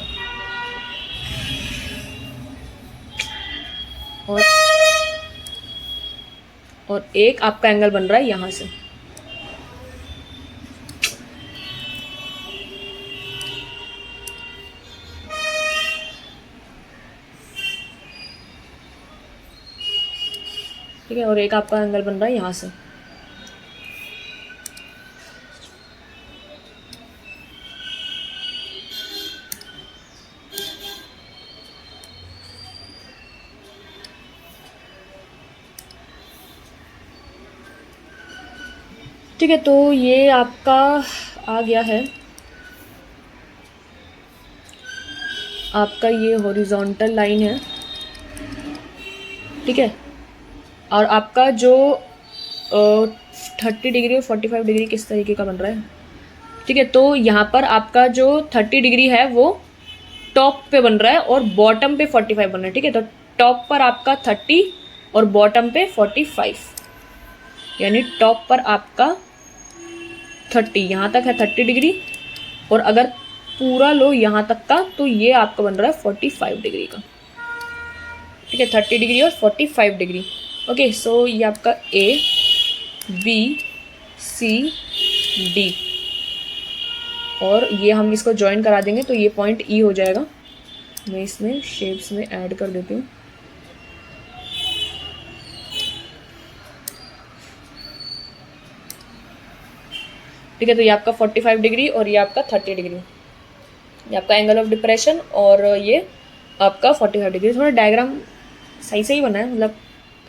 और एक आपका एंगल बन रहा है यहाँ से, ठीक है, और एक आपका एंगल बन रहा है यहाँ से। ठीक है, तो ये आपका आ गया है, आपका ये हॉरिजॉन्टल लाइन है, ठीक है। और आपका जो 30 डिग्री और 45 डिग्री किस तरीके का बन रहा है, ठीक है। तो यहाँ पर आपका जो 30 डिग्री है वो टॉप पे बन रहा है और बॉटम पे 45 बन रहा है, ठीक है। तो टॉप पर आपका 30 और बॉटम पे 45, यानी टॉप पर आपका 30, यहाँ तक है 30 डिग्री, और अगर पूरा लो यहाँ तक का तो ये आपका बन रहा है 45 डिग्री का, ठीक है। 30 डिग्री और 45 डिग्री। ओके, सो ये आपका ABCD, और ये हम इसको ज्वाइन करा देंगे तो ये पॉइंट E हो जाएगा। मैं इसमें शेप्स में ऐड कर देती हूँ। ठीक है, तो ये आपका 45 डिग्री और ये आपका 30 डिग्री, ये आपका एंगल ऑफ डिप्रेशन, और ये आपका 45 डिग्री। थोड़ा डायग्राम सही से ही बना है, मतलब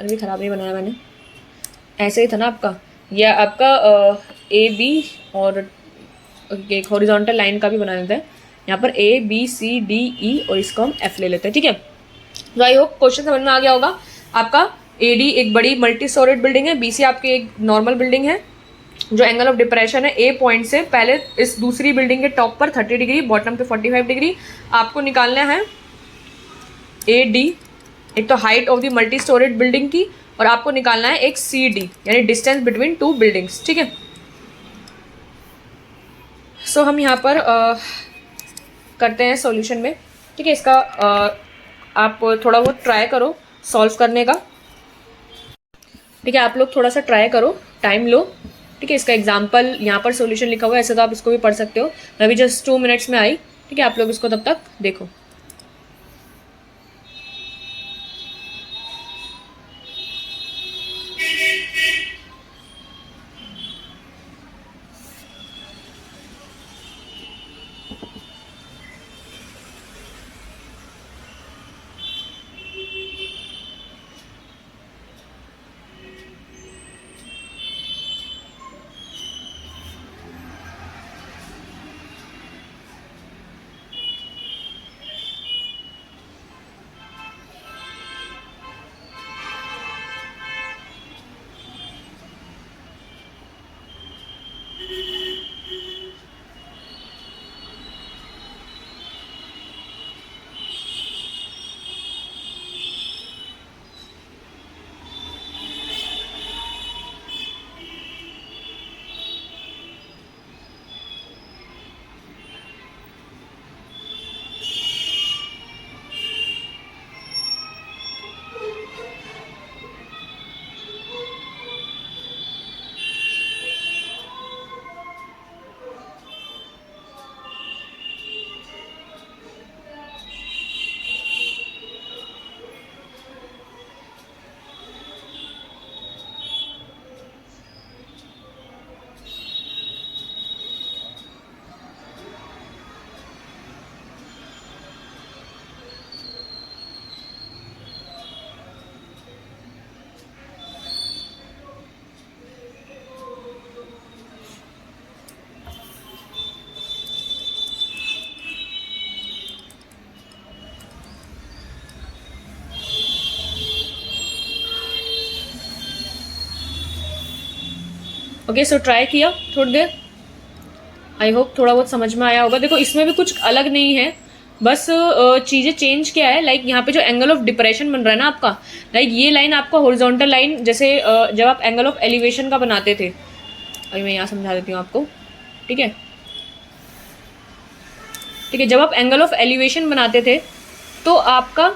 भी ख़राब नहीं बनाया मैंने, ऐसे ही था ना आपका। यह आपका AB और एक हॉरिजॉन्टल लाइन का भी बना देते हैं, यहाँ पर ABCDE और इसको हम F ले लेते हैं, ठीक है। तो आई होप क्वेश्चन समझ में आ गया होगा। आपका AD एक बड़ी मल्टी स्टोरेड बिल्डिंग है, BC आपकी एक नॉर्मल बिल्डिंग है। जो एंगल ऑफ डिप्रेशन है A पॉइंट से पहले इस दूसरी बिल्डिंग के टॉप पर 30 डिग्री, बॉटम पे 45 डिग्री। आपको निकालना है AD, एक तो height of the multi storeyed building की, और आपको निकालना है एक CD, यानी डिस्टेंस बिटवीन टू बिल्डिंग्स, ठीक है। सो हम यहाँ पर करते हैं सॉल्यूशन में, ठीक है। इसका आप थोड़ा बहुत ट्राई करो सॉल्व करने का। ठीक है, आप लोग थोड़ा सा ट्राई करो, टाइम लो। ठीक है, इसका एग्जाम्पल यहाँ पर सॉल्यूशन लिखा हुआ है, ऐसे तो आप इसको भी पढ़ सकते हो। मैं भी जस्ट 2 मिनट्स में आई। ठीक है, आप लोग इसको तब तक देखो। ओके, सो ट्राई किया थोड़ी देर। आई होप थोड़ा बहुत समझ में आया होगा। देखो, इसमें भी कुछ अलग नहीं है, बस चीज़ें चेंज क्या है, लाइक यहाँ पे जो एंगल ऑफ डिप्रेशन बन रहा है ना आपका, लाइक ये लाइन आपका हॉरिजॉन्टल लाइन, जैसे जब आप एंगल ऑफ एलिवेशन का बनाते थे, अभी मैं यहाँ समझा देती हूँ आपको। ठीक है, ठीक है, जब आप एंगल ऑफ एलिवेशन बनाते थे तो आपका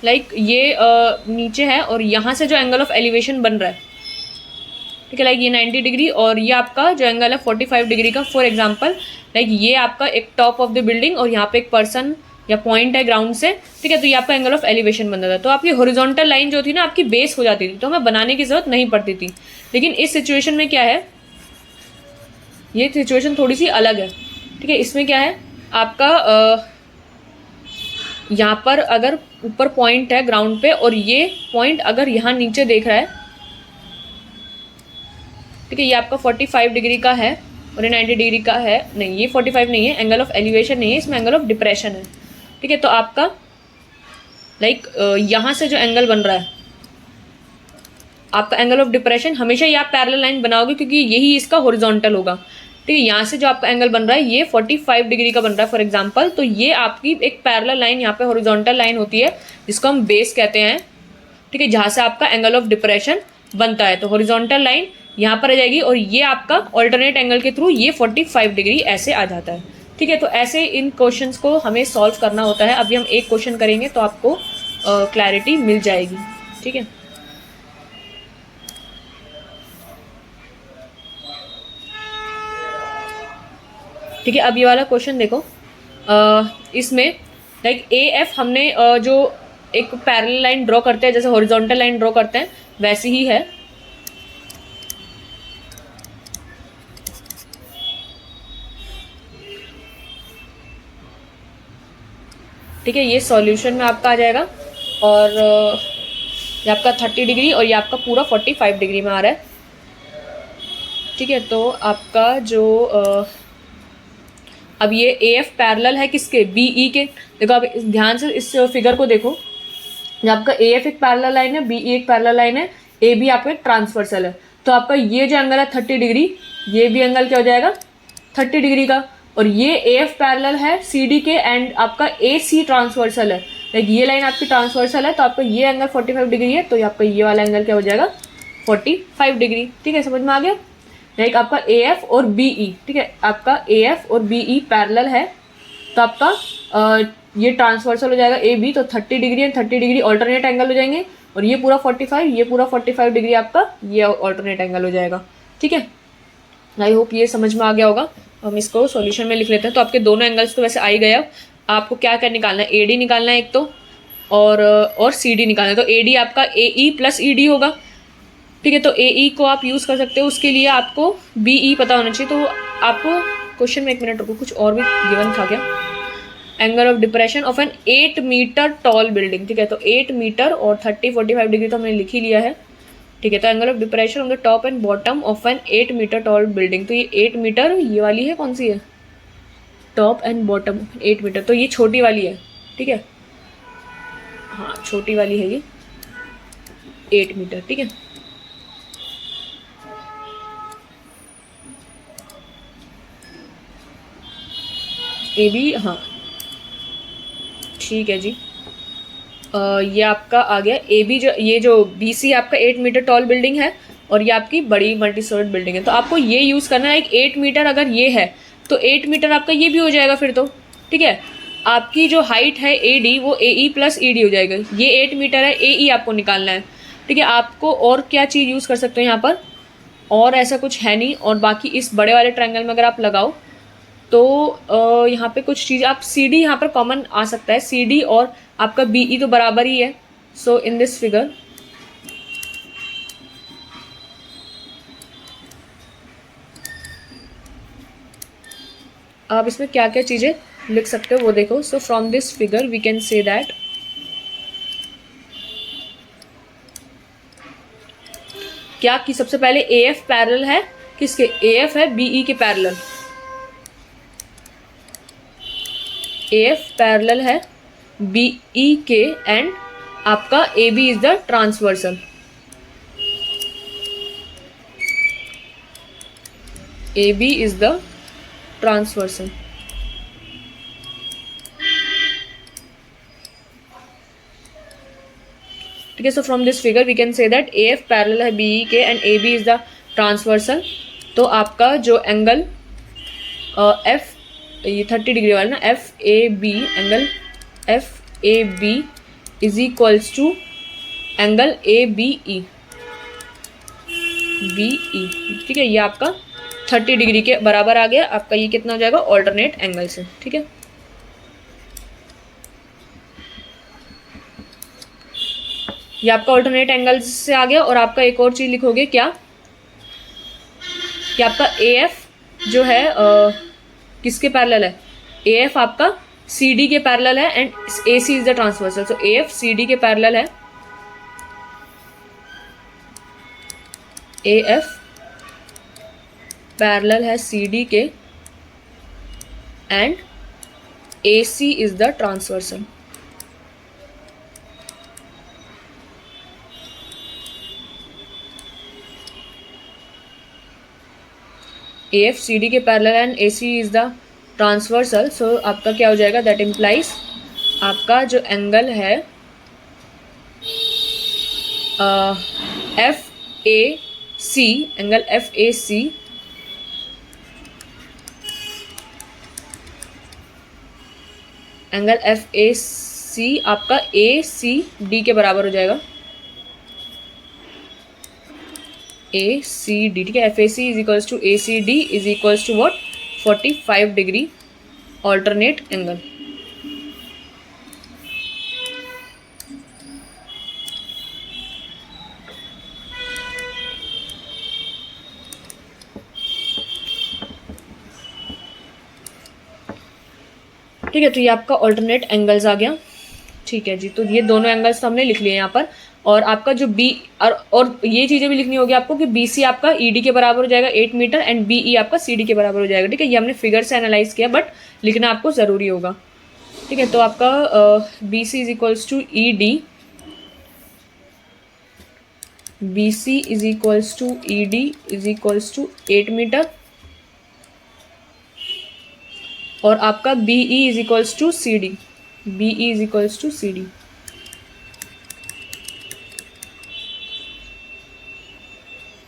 लाइक ये नीचे है, और यहाँ से जो एंगल ऑफ एलिवेशन बन रहा है, ठीक है, लाइक ये 90 डिग्री, और ये आपका जो एंगल है 45 डिग्री का, फॉर एग्जांपल लाइक ये आपका एक टॉप ऑफ द बिल्डिंग, और यहाँ पे एक पर्सन या पॉइंट है ग्राउंड से। ठीक है, तो ये आपका एंगल ऑफ एलिवेशन बनता था। तो आपकी हॉरिजॉन्टल लाइन जो थी ना आपकी बेस हो जाती थी, तो हमें बनाने की जरूरत नहीं पड़ती थी। लेकिन इस सिचुएशन में क्या है, ये सिचुएशन थोड़ी सी अलग है। ठीक है, इसमें क्या है आपका यहाँ पर अगर ऊपर पॉइंट है ग्राउंड पे, और ये पॉइंट अगर यहाँ नीचे देख रहा है, ठीक है, ये आपका 45 डिग्री का है और ये 90 डिग्री का है। नहीं, ये 45 नहीं है, एंगल ऑफ एलिवेशन नहीं है, इसमें एंगल ऑफ डिप्रेशन है। ठीक है, तो आपका लाइक यहाँ से जो एंगल बन रहा है आपका एंगल ऑफ डिप्रेशन, हमेशा ये आप पैरेलल लाइन बनाओगे क्योंकि यही इसका हॉरिजॉन्टल होगा। ठीक है, यहाँ से जो आपका एंगल बन रहा है ये 45 डिग्री का बन रहा है फॉर एग्जांपल, तो ये आपकी एक पैरेलल लाइन यहाँ पे हॉरिजॉन्टल लाइन होती है जिसको हम बेस कहते हैं। ठीक है, जहाँ से आपका एंगल ऑफ डिप्रेशन बनता है, तो हॉरिजॉन्टल लाइन यहाँ पर आ जाएगी, और ये आपका ऑल्टरनेट एंगल के थ्रू ये 45 डिग्री ऐसे आ जाता है। ठीक है, तो ऐसे इन क्वेश्चंस को हमें सॉल्व करना होता है। अभी हम एक क्वेश्चन करेंगे तो आपको क्लैरिटी मिल जाएगी। ठीक है, ठीक है, अब ये वाला क्वेश्चन देखो। इसमें लाइक ए एफ हमने जो एक पैरेलल लाइन ड्रॉ करते हैं, जैसे हॉरिजॉन्टल लाइन ड्रॉ करते हैं वैसी ही है। ठीक है, ये सॉल्यूशन में आपका आ जाएगा, और ये आपका 30 डिग्री और ये आपका पूरा 45 डिग्री में आ रहा है। ठीक है, तो आपका जो अब ये ए एफ पैरेलल है किसके, बी ई के। देखो आप ध्यान से इस फिगर को देखो, जब आपका ए एफ एक पैरेलल लाइन है, बी ई एक पैरेलल लाइन है, ए बी आपका एक ट्रांसवर्सल है, तो आपका ये जो एंगल है 30 डिग्री, ये भी एंगल क्या हो जाएगा 30 डिग्री का, और ये ए एफ पैरेलल है सी डी के, एंड आपका ए सी ट्रांसवर्सल है, लाइक ये लाइन आपकी ट्रांसवर्सल है, तो आपका ये एंगल 45 डिग्री है, तो आपका ये वाला एंगल क्या हो जाएगा 45 डिग्री। ठीक है, समझ में आ गया। लाइक आपका ए एफ और बी ई, ठीक है, आपका ए एफ और बी ई पैरेलल है, तो आपका ये ट्रांसवर्सल हो जाएगा ए बी, तो 30 degree and 30 degree alternate angle हो जाएंगे, और ये पूरा 45, ये पूरा 45 डिग्री आपका ये ऑल्टरनेट एंगल हो जाएगा। ठीक है, आई होप ये समझ में आ गया होगा। हम इसको सॉल्यूशन में लिख लेते हैं। तो आपके दोनों एंगल्स तो वैसे आ ही गया। आपको क्या क्या निकालना है, एडी निकालना है एक तो, और सीडी निकालना है। तो एडी आपका एई प्लस ईडी होगा। ठीक है, तो एई को आप यूज़ कर सकते हो, उसके लिए आपको बीई पता होना चाहिए। तो आपको क्वेश्चन में, एक मिनट रुको, कुछ और भी गिवन था क्या? Angle of depression of an 8 metre tall building. ठीक है, तो 8 मीटर और 30-45 डिग्री तो हमने लिख ही लिया है। ठीक है, तो angle of depression on the top and bottom of an 8 metre tall building. तो ये 8 मीटर, ये वाली है, कौन सी है? टॉप एंड बॉटम 8 मीटर, तो ये छोटी वाली है। ठीक है, हाँ छोटी वाली है ये 8 मीटर। ठीक है, ए बी, हाँ ठीक है जी। ये आपका आ गया ए बी। जो ये जो बी सी आपका 8 मीटर टॉल बिल्डिंग है और ये आपकी बड़ी मल्टी स्टोरेड बिल्डिंग है। तो आपको ये यूज़ करना है। एक 8 मीटर अगर ये है तो 8 मीटर आपका ये भी हो जाएगा फिर तो। ठीक है, आपकी जो हाइट है ए डी वो ए ई प्लस ई डी हो जाएगा। ये 8 मीटर है, ए ई आपको निकालना है। ठीक है, आपको और क्या चीज़ यूज़ कर सकते हो यहाँ पर, और ऐसा कुछ है नहीं। और बाकी इस बड़े वाले ट्रायंगल में अगर आप लगाओ तो यहाँ पे कुछ चीज़, आप सी डी यहाँ पर कॉमन आ सकता है। सी डी और आपका बी ई तो बराबर ही है। सो इन दिस फिगर आप इसमें क्या क्या चीज़ें लिख सकते हो वो देखो। So from this figure we can say that क्या कि सबसे पहले ए एफ पैरेलल है किसके, ए एफ है बी ई के पैरेलल। ए एफ पैरेलल है बी ई के एंड आपका A B is the transversal. A B is the transversal. ठीक है, so from this figure we can say that A F parallel है B E के and A B is the transversal. तो आपका जो angle F, ये 30 degree वाला ना, F A B, angle F A B is equals to angle A B E, B E. ठीक है, ये आपका 30 डिग्री के बराबर आ गया। आपका ये कितना हो जाएगा ऑल्टरनेट एंगल से। ठीक है, ये आपका ऑल्टरनेट एंगल से आ गया। और आपका एक और चीज़ लिखोगे क्या, कि आपका ए एफ जो है किसके पैरेलल है, ए एफ आपका सी डी के पैरेलल है and A C is the transversal. So A F C D के पैरेलल है, ए एफ पैरेलल है सी डी के and A C is the transversal. A F C D के parallel and A C is the transversal. So आपका क्या हो जाएगा, that implies आपका जो एंगल है F A C, angle F A C angle F A C आपका A C D के बराबर हो जाएगा, ए सी डी। ठीक है, F A C is equals to A C D is equals to what, 45 degree alternate angle. ठीक है, तो ये आपका ऑल्टरनेट एंगल्स आ गया। ठीक है जी, तो ये दोनों एंगल्स तो हमने लिख लिए यहाँ पर। और आपका जो बी और ये चीज़ें भी लिखनी होगी आपको कि बी सी आपका ई डी के बराबर हो जाएगा 8 मीटर एंड बी ई आपका सी डी के बराबर हो जाएगा। ठीक है, ये हमने फिगर से एनालाइज किया बट लिखना आपको ज़रूरी होगा। ठीक है, तो आपका B C is equals to E D, B C is equals to E D is equals to 8 metre और आपका B E is equals to C D, B E is equals to C D.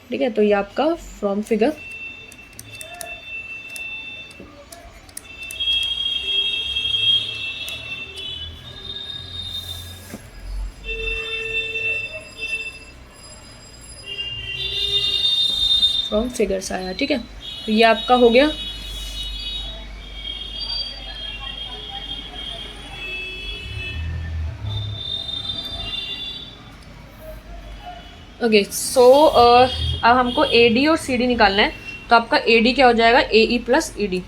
ठीक है, तो ये आपका from figure from figures आया। ठीक है, तो ये आपका हो गया। ओके, सो अब हमको ए डी और सी डी निकालना है। तो आपका ए डी क्या हो जाएगा, A E plus E D.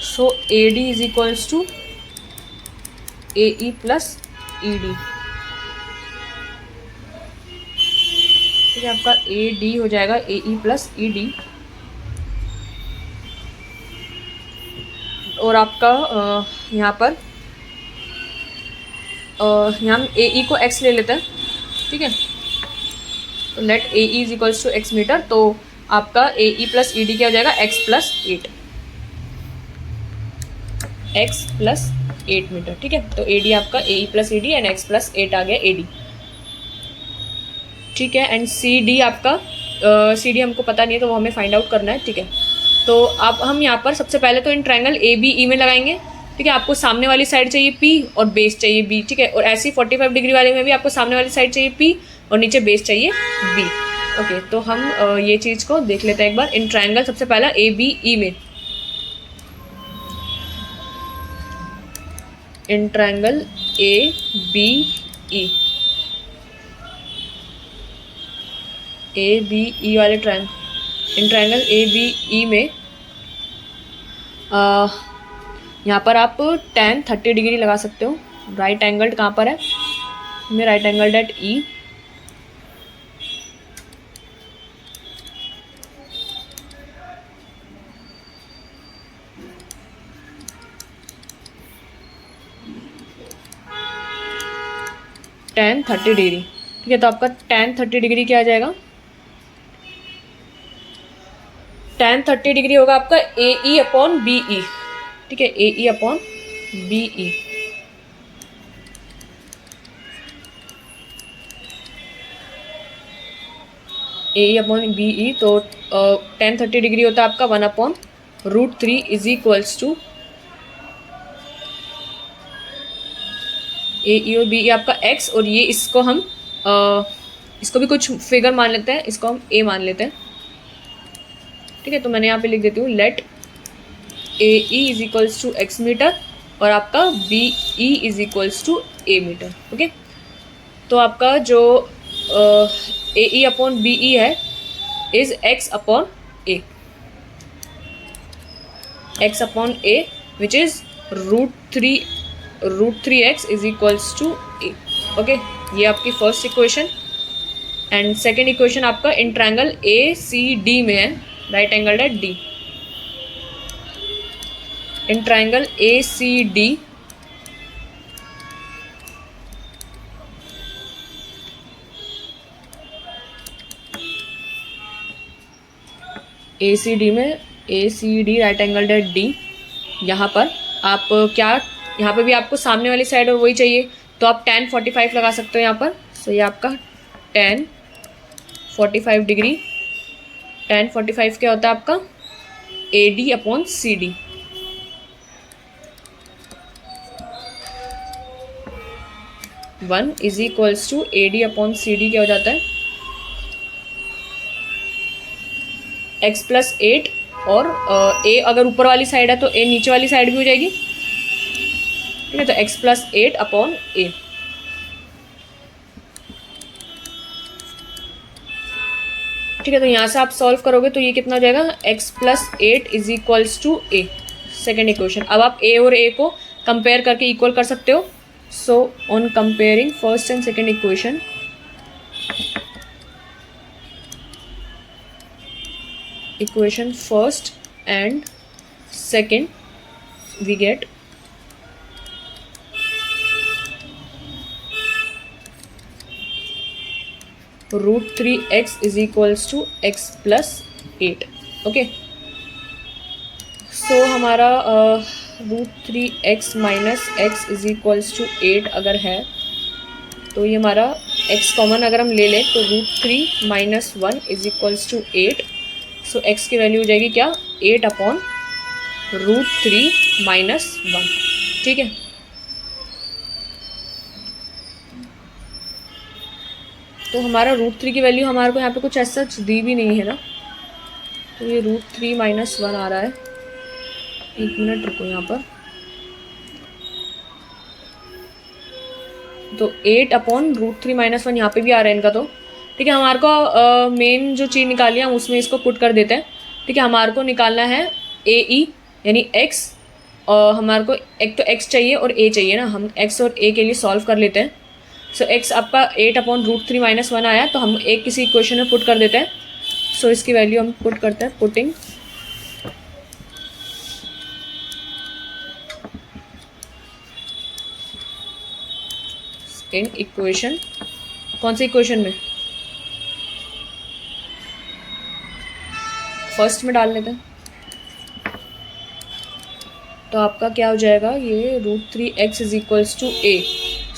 So A D is equals to A E plus E D. ठीक है, आपका ए डी हो जाएगा A E plus E D. और आपका यहाँ पर यहाँ हम ए ई को एक्स ले लेते हैं। ठीक है, तो let A E is equals to X metre. तो आपका A E plus E D क्या हो जाएगा, X plus 8, X plus 8 metre. ठीक है, तो ए डी आपका A E plus E D and X plus 8 आ गया ए डी। ठीक है, एंड सी डी आपका सी डी हमको पता नहीं है तो वो हमें फाइंड आउट करना है। ठीक है, तो अब हम यहाँ पर सबसे पहले तो इन ट्रायंगल ए बी ई में लगाएंगे। ठीक है, आपको सामने वाली साइड चाहिए पी और बेस चाहिए बी। ठीक है, और ऐसे ही 45 डिग्री वाले में भी आपको सामने वाली साइड चाहिए पी और नीचे बेस चाहिए बी। ओके, तो हम ये चीज़ को देख लेते हैं एक बार। इन ट्रायंगल सबसे पहला ए बी ई में, in triangle A B E, A B E वाले in triangle A B E में यहाँ पर आप tan 30 डिग्री लगा सकते हो। राइट एंगल्ड कहाँ पर है, में राइट एंगल्ड एट ई। tan 30 degree. ठीक है, तो आपका tan 30 डिग्री क्या आ जाएगा, tan 30 डिग्री होगा आपका A E upon B E. ठीक है, A E upon B E. A E upon B E, तो tan 30 डिग्री होता है आपका 1/√3 is equals to A E और बी ई आपका x, और ये इसको हम इसको भी कुछ फिगर मान लेते हैं, इसको हम a मान लेते हैं। ठीक है, तो मैंने यहाँ पे लिख देती हूँ let A E is equals to X metre और आपका B E is equals to A metre. Okay, तो आपका जो A E upon B E है is X upon A, X upon A which is √3x is equals to A. Okay, ये आपकी first equation. And second equation आपका in triangle A C D में है, right angle at D. In triangle A C D में A C D right angle at D, यहाँ पर आप क्या, यहाँ पे भी आपको सामने वाली साइड और वही चाहिए तो आप tan 45 लगा सकते हो यहाँ पर। सो ये आपका tan 45 डिग्री, tan 45 क्या होता है आपका A D upon C D. One is equals to A D upon C D क्या हो जाता है x प्लस 8, और a अगर ऊपर वाली साइड है तो a नीचे वाली साइड भी हो जाएगी। ठीक है, तो x प्लस 8 अपॉन a। ठीक है, तो यहाँ से आप सॉल्व करोगे तो ये कितना हो जाएगा, x plus 8 is equals to a, second equation. अब आप a और a को कंपेयर करके इक्वल कर सकते हो। So on comparing first and second equation, equation first and second, we get √3x is equals to x plus 8। Okay, so हमारा √3x minus x is equals to 8 अगर है तो ये हमारा x कॉमन अगर हम ले लें तो √3 minus 1 is equals to 8। So x की वैल्यू हो जाएगी क्या, 8 अपॉन √3 माइनस 1। ठीक है, तो हमारा √3 की वैल्यू हमारे को यहाँ पे कुछ ऐसा दी भी नहीं है ना, तो ये √3 - 1 आ रहा है। एक मिनट रुको यहाँ पर, तो 8/√3 - 1 यहाँ पे भी आ रहा है इनका। तो ठीक है, हमारे को मेन जो चीज़ निकाली है हम उसमें इसको पुट कर देते हैं। ठीक है, हमारे को निकालना है AE यानी x, और हमारे को एक तो x चाहिए और a चाहिए ना, हम x और a के लिए सॉल्व कर लेते हैं। सो x आपका 8/√3 - 1 आया, तो हम एक किसी इक्वेशन में पुट कर देते हैं। सो इसकी वैल्यू हम पुट करते हैं, पुटिंग इन इक्वेशन, कौन सी इक्वेशन में, फर्स्ट में डाल लेते हैं। तो आपका क्या हो जाएगा, ये √3x = a।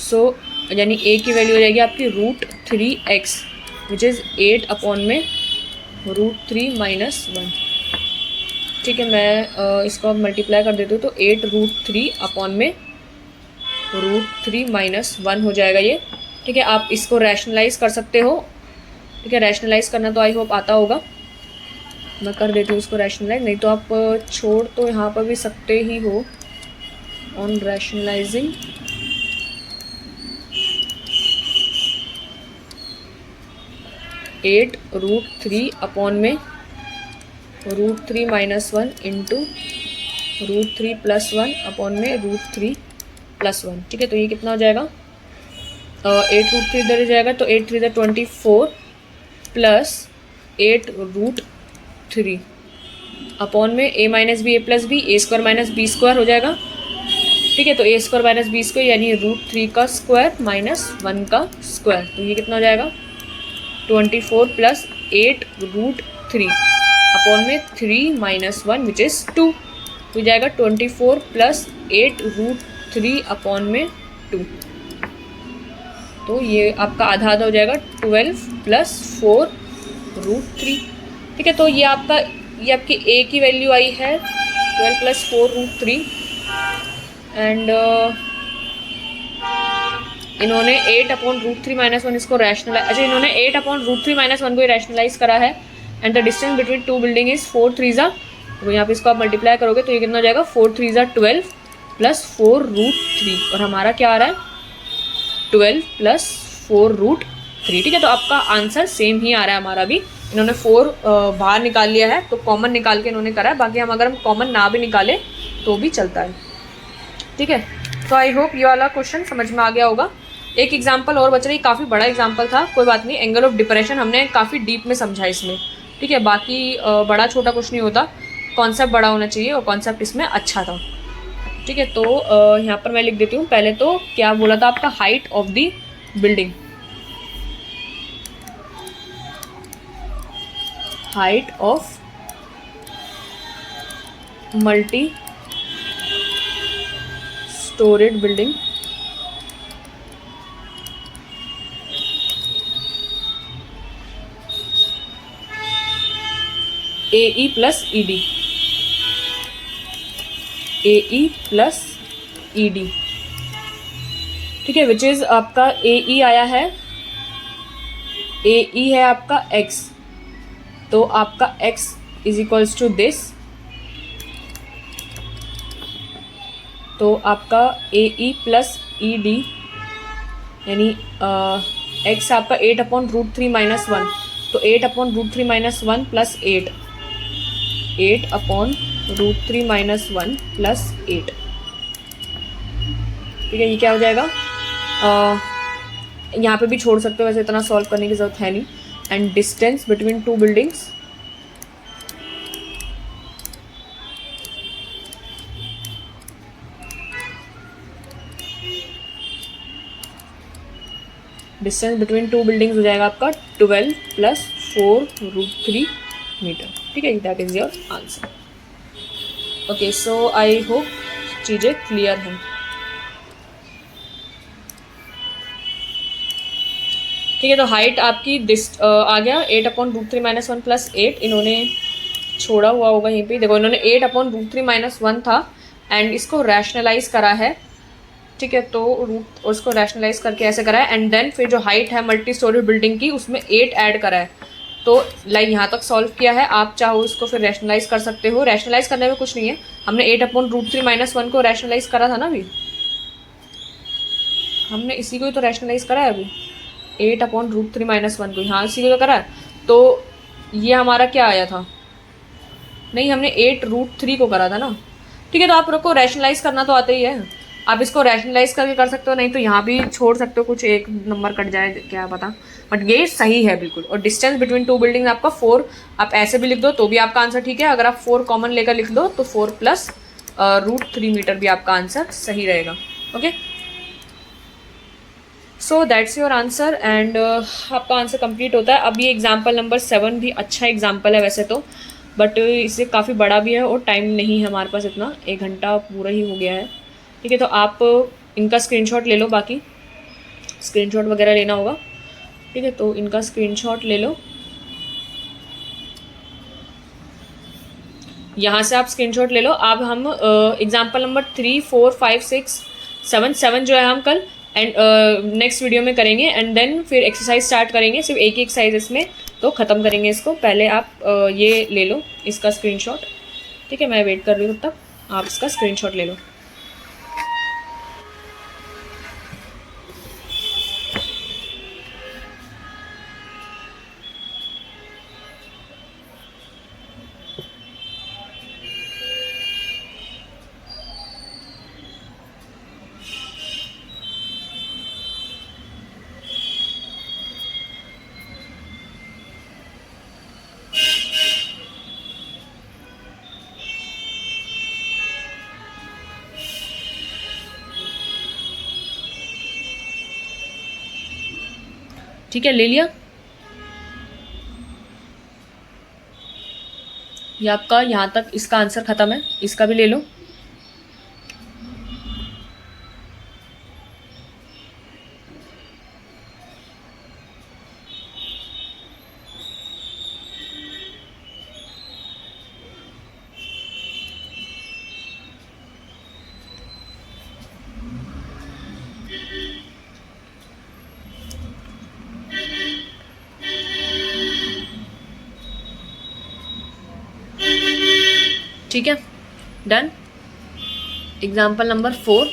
सो यानी a की वैल्यू हो जाएगी आपकी √3x विच इज़ 8/√3 - 1। ठीक है, मैं इसको अब मल्टीप्लाई कर देती हूँ, तो 8√3/√3 - 1 हो जाएगा ये। ठीक है, आप इसको रैशनलाइज कर सकते हो। ठीक है, रैशनलाइज करना तो आई होप आता होगा, मैं कर देती हूँ उसको रैशनलाइज, नहीं तो आप छोड़ तो यहाँ पर भी सकते ही हो। On rationalising √3 - 1 into √3 + 1 √3 + 1। ठीक है, तो ये कितना हो जाएगा, 8√3 इधर हो जाएगा, तो 8 3 24 प्लस 8√3 अपॉन में a - b a + b, a² - b² हो जाएगा। ठीक है, तो a² - b² यानी √3 का स्क्वायर -1 का स्क्वायर, तो ये कितना हो जाएगा, 24 + 8√3 अपॉन में 3 - 1 विच इज़ 2, हो जाएगा 24 + 8√3 अपॉन में 2। तो ये आपका आधा आधा हो जाएगा, 12 + 4√3। ठीक है, तो ये आपकी a की वैल्यू आई है 12 + 4√3, एंड इन्होंने 8/√3 - 1 इसको रैशनलाइज, अच्छा इन्होंने 8/√3 - 1 को ही रैशनलाइज करा है। And the distance between two building is 4 3 तो यहाँ पे इसको आप मल्टीप्लाई करोगे तो ये कितना हो जाएगा, 4 3 12 + 4√3, और हमारा क्या आ रहा है, 12 + 4√3। ठीक है, तो आपका आंसर सेम ही आ रहा है हमारा भी। इन्होंने 4 बाहर निकाल लिया है, तो कॉमन निकाल के इन्होंने करा है, बाकी अगर हम कॉमन ना भी निकाले तो भी चलता है। ठीक है, तो आई होप ये वाला क्वेश्चन समझ में आ गया होगा। एक एग्जाम्पल और बच रही, काफ़ी बड़ा एग्जाम्पल था, कोई बात नहीं, एंगल ऑफ डिप्रेशन हमने काफ़ी डीप में समझा इसमें। ठीक है, बाकी बड़ा छोटा कुछ नहीं होता, कॉन्सेप्ट बड़ा होना चाहिए और कॉन्सेप्ट इसमें अच्छा था। ठीक है, तो यहाँ पर मैं लिख देती हूँ। पहले तो क्या बोला था आपका, height of the building, height of multi storeyed building AE + ED, AE + ED। ठीक है, विच इज आपका AE आया है, AE है आपका x, तो आपका x = दिस, तो आपका AE + ED यानी x आपका 8/√3 - 1, तो 8/√3 - 1 + 8, 8/√3 - 1 + 8। ठीक है, ये क्या हो जाएगा, यहाँ पे भी छोड़ सकते हो, वैसे इतना सॉल्व करने की ज़रूरत है नहीं। And distance between two buildings, distance between two buildings हो जाएगा आपका 12 + 4√3 मीटर। ठीक है, that is your answer. Okay, so I hope चीज़ें क्लियर हैं। ठीक है, तो हाइट आपकी आ गया 8/√3 - 1 + 8, इन्होंने छोड़ा हुआ होगा यहीं पे, देखो इन्होंने 8/√3 - 1 था एंड इसको रैशनलाइज करा है ठीक है, तो रूट उसको रैशनलाइज करके ऐसे करा है, एंड देन फिर जो हाइट है मल्टी स्टोरी बिल्डिंग की उसमें 8 ऐड करा है। तो लाइक यहाँ तक सॉल्व किया है, आप चाहो इसको फिर रैशनलाइज कर सकते हो। रैशनलाइज करने में कुछ नहीं है, हमने 8/√3 - 1 को रैशनलाइज करा था ना अभी, हमने इसी को ही तो रैशनलाइज करा है अभी, 8/√3 - 1 को, हाँ इसी को तो करा है। तो ये हमारा क्या आया था, नहीं हमने 8√3 को करा था ना। ठीक है, तो आप को रैशनलाइज करना तो आता ही है, आप इसको रैशनलाइज करके कर सकते हो, नहीं तो यहाँ भी छोड़ सकते हो, कुछ एक नंबर कट जाए क्या पता, बट ये सही है बिल्कुल। और डिस्टेंस बिटवीन टू बिल्डिंग आपका 4, आप ऐसे भी लिख दो तो भी आपका आंसर ठीक है। अगर आप 4 कॉमन लेकर लिख दो तो 4 + √3 मीटर भी आपका आंसर सही रहेगा। Okay, so that's your answer, and आपका आंसर कंप्लीट होता है। अब ये एग्जाम्पल नंबर 7 भी अच्छा एग्जाम्पल है वैसे तो, बट इससे काफ़ी बड़ा भी है और टाइम नहीं है हमारे पास इतना, 1 घंटा पूरा ही हो गया है। ठीक है, तो आप इनका स्क्रीनशॉट ले लो, बाकी स्क्रीनशॉट वगैरह लेना होगा। ठीक है, तो इनका स्क्रीनशॉट ले लो, यहाँ से आप स्क्रीनशॉट ले लो। अब हम एग्जाम्पल नंबर 3, 4, 5, 6, 7 जो है हम कल एंड नेक्स्ट वीडियो में करेंगे, एंड देन फिर एक्सरसाइज स्टार्ट करेंगे, सिर्फ एक ही एक्सरसाइज इसमें, तो ख़त्म करेंगे इसको। पहले आप ये ले लो इसका स्क्रीनशॉट। ठीक है, मैं वेट कर रही हूँ, तब तक आप इसका स्क्रीनशॉट ले लो। ठीक है, ले लिया, ये आपका यहाँ तक इसका आंसर ख़त्म है, इसका भी ले लो। ठीक है, डन। एग्जाम्पल नंबर 4,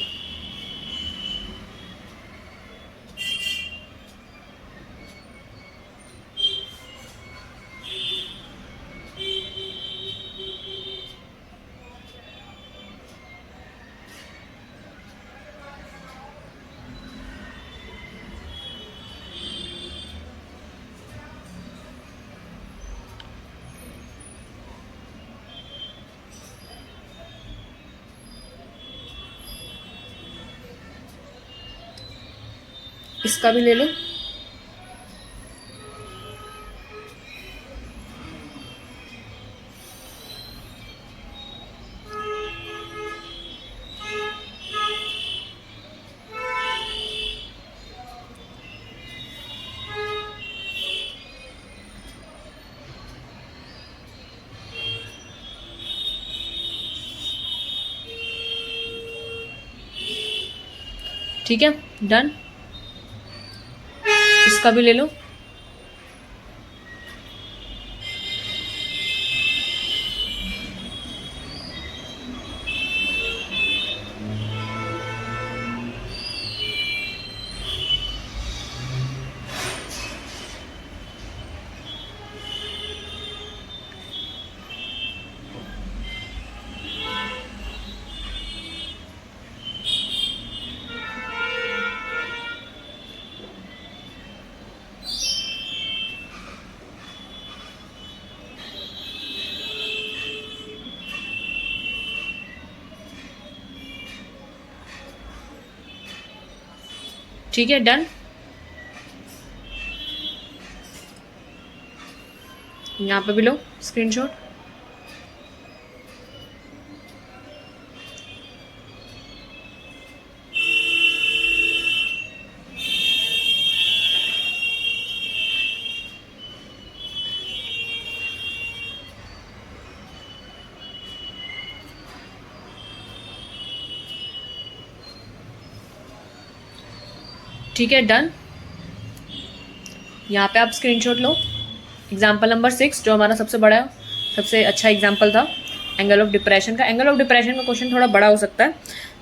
इसका भी ले लो। ठीक है, डन, इसका भी ले लो। ठीक है, डन, यहाँ पे भी लो स्क्रीनशॉट। ठीक है, डन। यहाँ पे आप स्क्रीनशॉट लो। एग्जाम्पल नंबर 6 जो हमारा सबसे बड़ा सबसे अच्छा एग्जाम्पल था एंगल ऑफ डिप्रेशन का। एंगल ऑफ डिप्रेशन का क्वेश्चन थोड़ा बड़ा हो सकता है।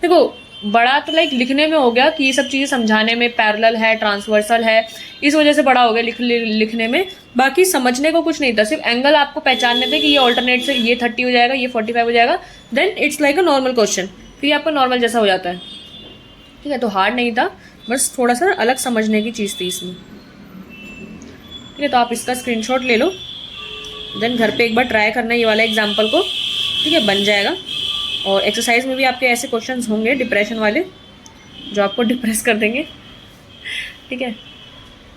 देखो बड़ा तो लाइक लिखने में हो गया कि ये सब चीज़ें समझाने में, पैरेलल है, ट्रांसवर्सल है, इस वजह से बड़ा हो गया लिखने में। बाकी समझने को कुछ नहीं था, सिर्फ एंगल आपको पहचानने थे कि ये ऑल्टरनेट से ये 30 हो जाएगा, ये 45 हो जाएगा, then it's like a normal question, फिर आपका नॉर्मल जैसा हो जाता है। ठीक है, तो हार्ड नहीं था, बस थोड़ा सा अलग समझने की चीज़ थी इसमें। ठीक है, तो आप इसका स्क्रीनशॉट ले लो, देन घर पे एक बार ट्राई करना ये वाला एग्जाम्पल को। ठीक है, बन जाएगा। और एक्सरसाइज में भी आपके ऐसे क्वेश्चंस होंगे डिप्रेशन वाले जो आपको डिप्रेस कर देंगे। ठीक है,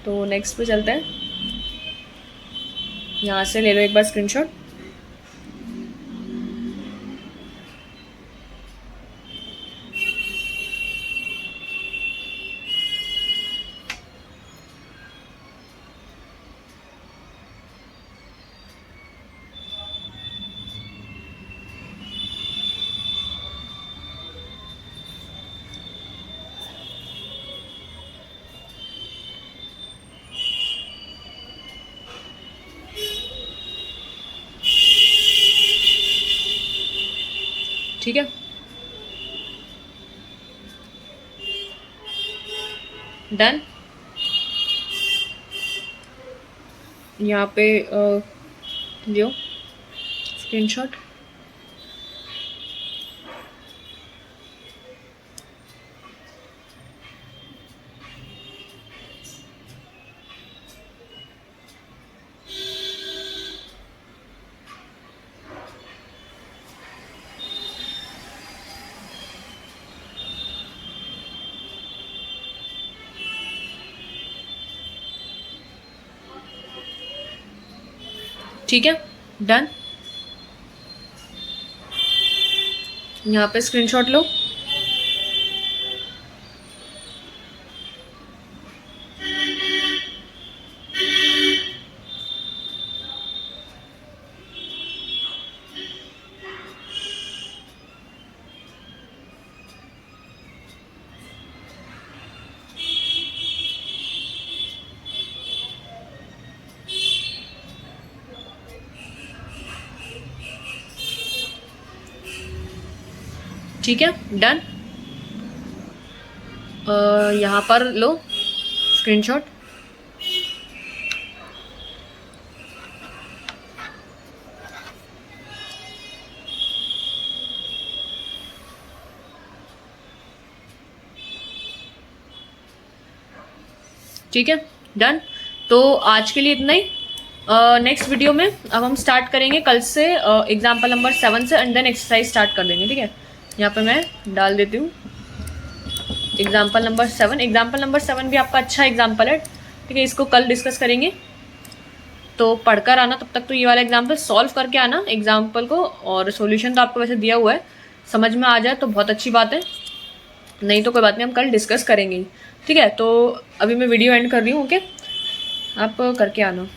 तो नेक्स्ट पे चलते हैं। यहाँ से ले लो एक बार स्क्रीनशॉट। ठीक है, डन। यहाँ पे लियो स्क्रीनशॉट। ठीक है, डन। यहाँ पे स्क्रीनशॉट लो। ठीक है, डन। यहाँ पर लो स्क्रीनशॉट। ठीक है, डन। तो आज के लिए इतना ही। नेक्स्ट वीडियो में अब हम स्टार्ट करेंगे कल से एग्जाम्पल नंबर 7 से, एंड देन एक्सरसाइज स्टार्ट कर देंगे। ठीक है, यहाँ पे मैं डाल देती हूँ एग्जाम्पल नंबर 7। एग्जाम्पल नंबर 7 भी आपका अच्छा एग्जाम्पल है। ठीक है, इसको कल डिस्कस करेंगे, तो पढ़कर आना। तब तक तो ये वाला एग्जाम्पल सॉल्व करके आना एग्जाम्पल को, और सॉल्यूशन तो आपको वैसे दिया हुआ है, समझ में आ जाए तो बहुत अच्छी बात है, नहीं तो कोई बात नहीं, हम कल डिस्कस करेंगे। ठीक है, तो अभी मैं वीडियो एंड कर रही हूँ। ओके, आप करके आना।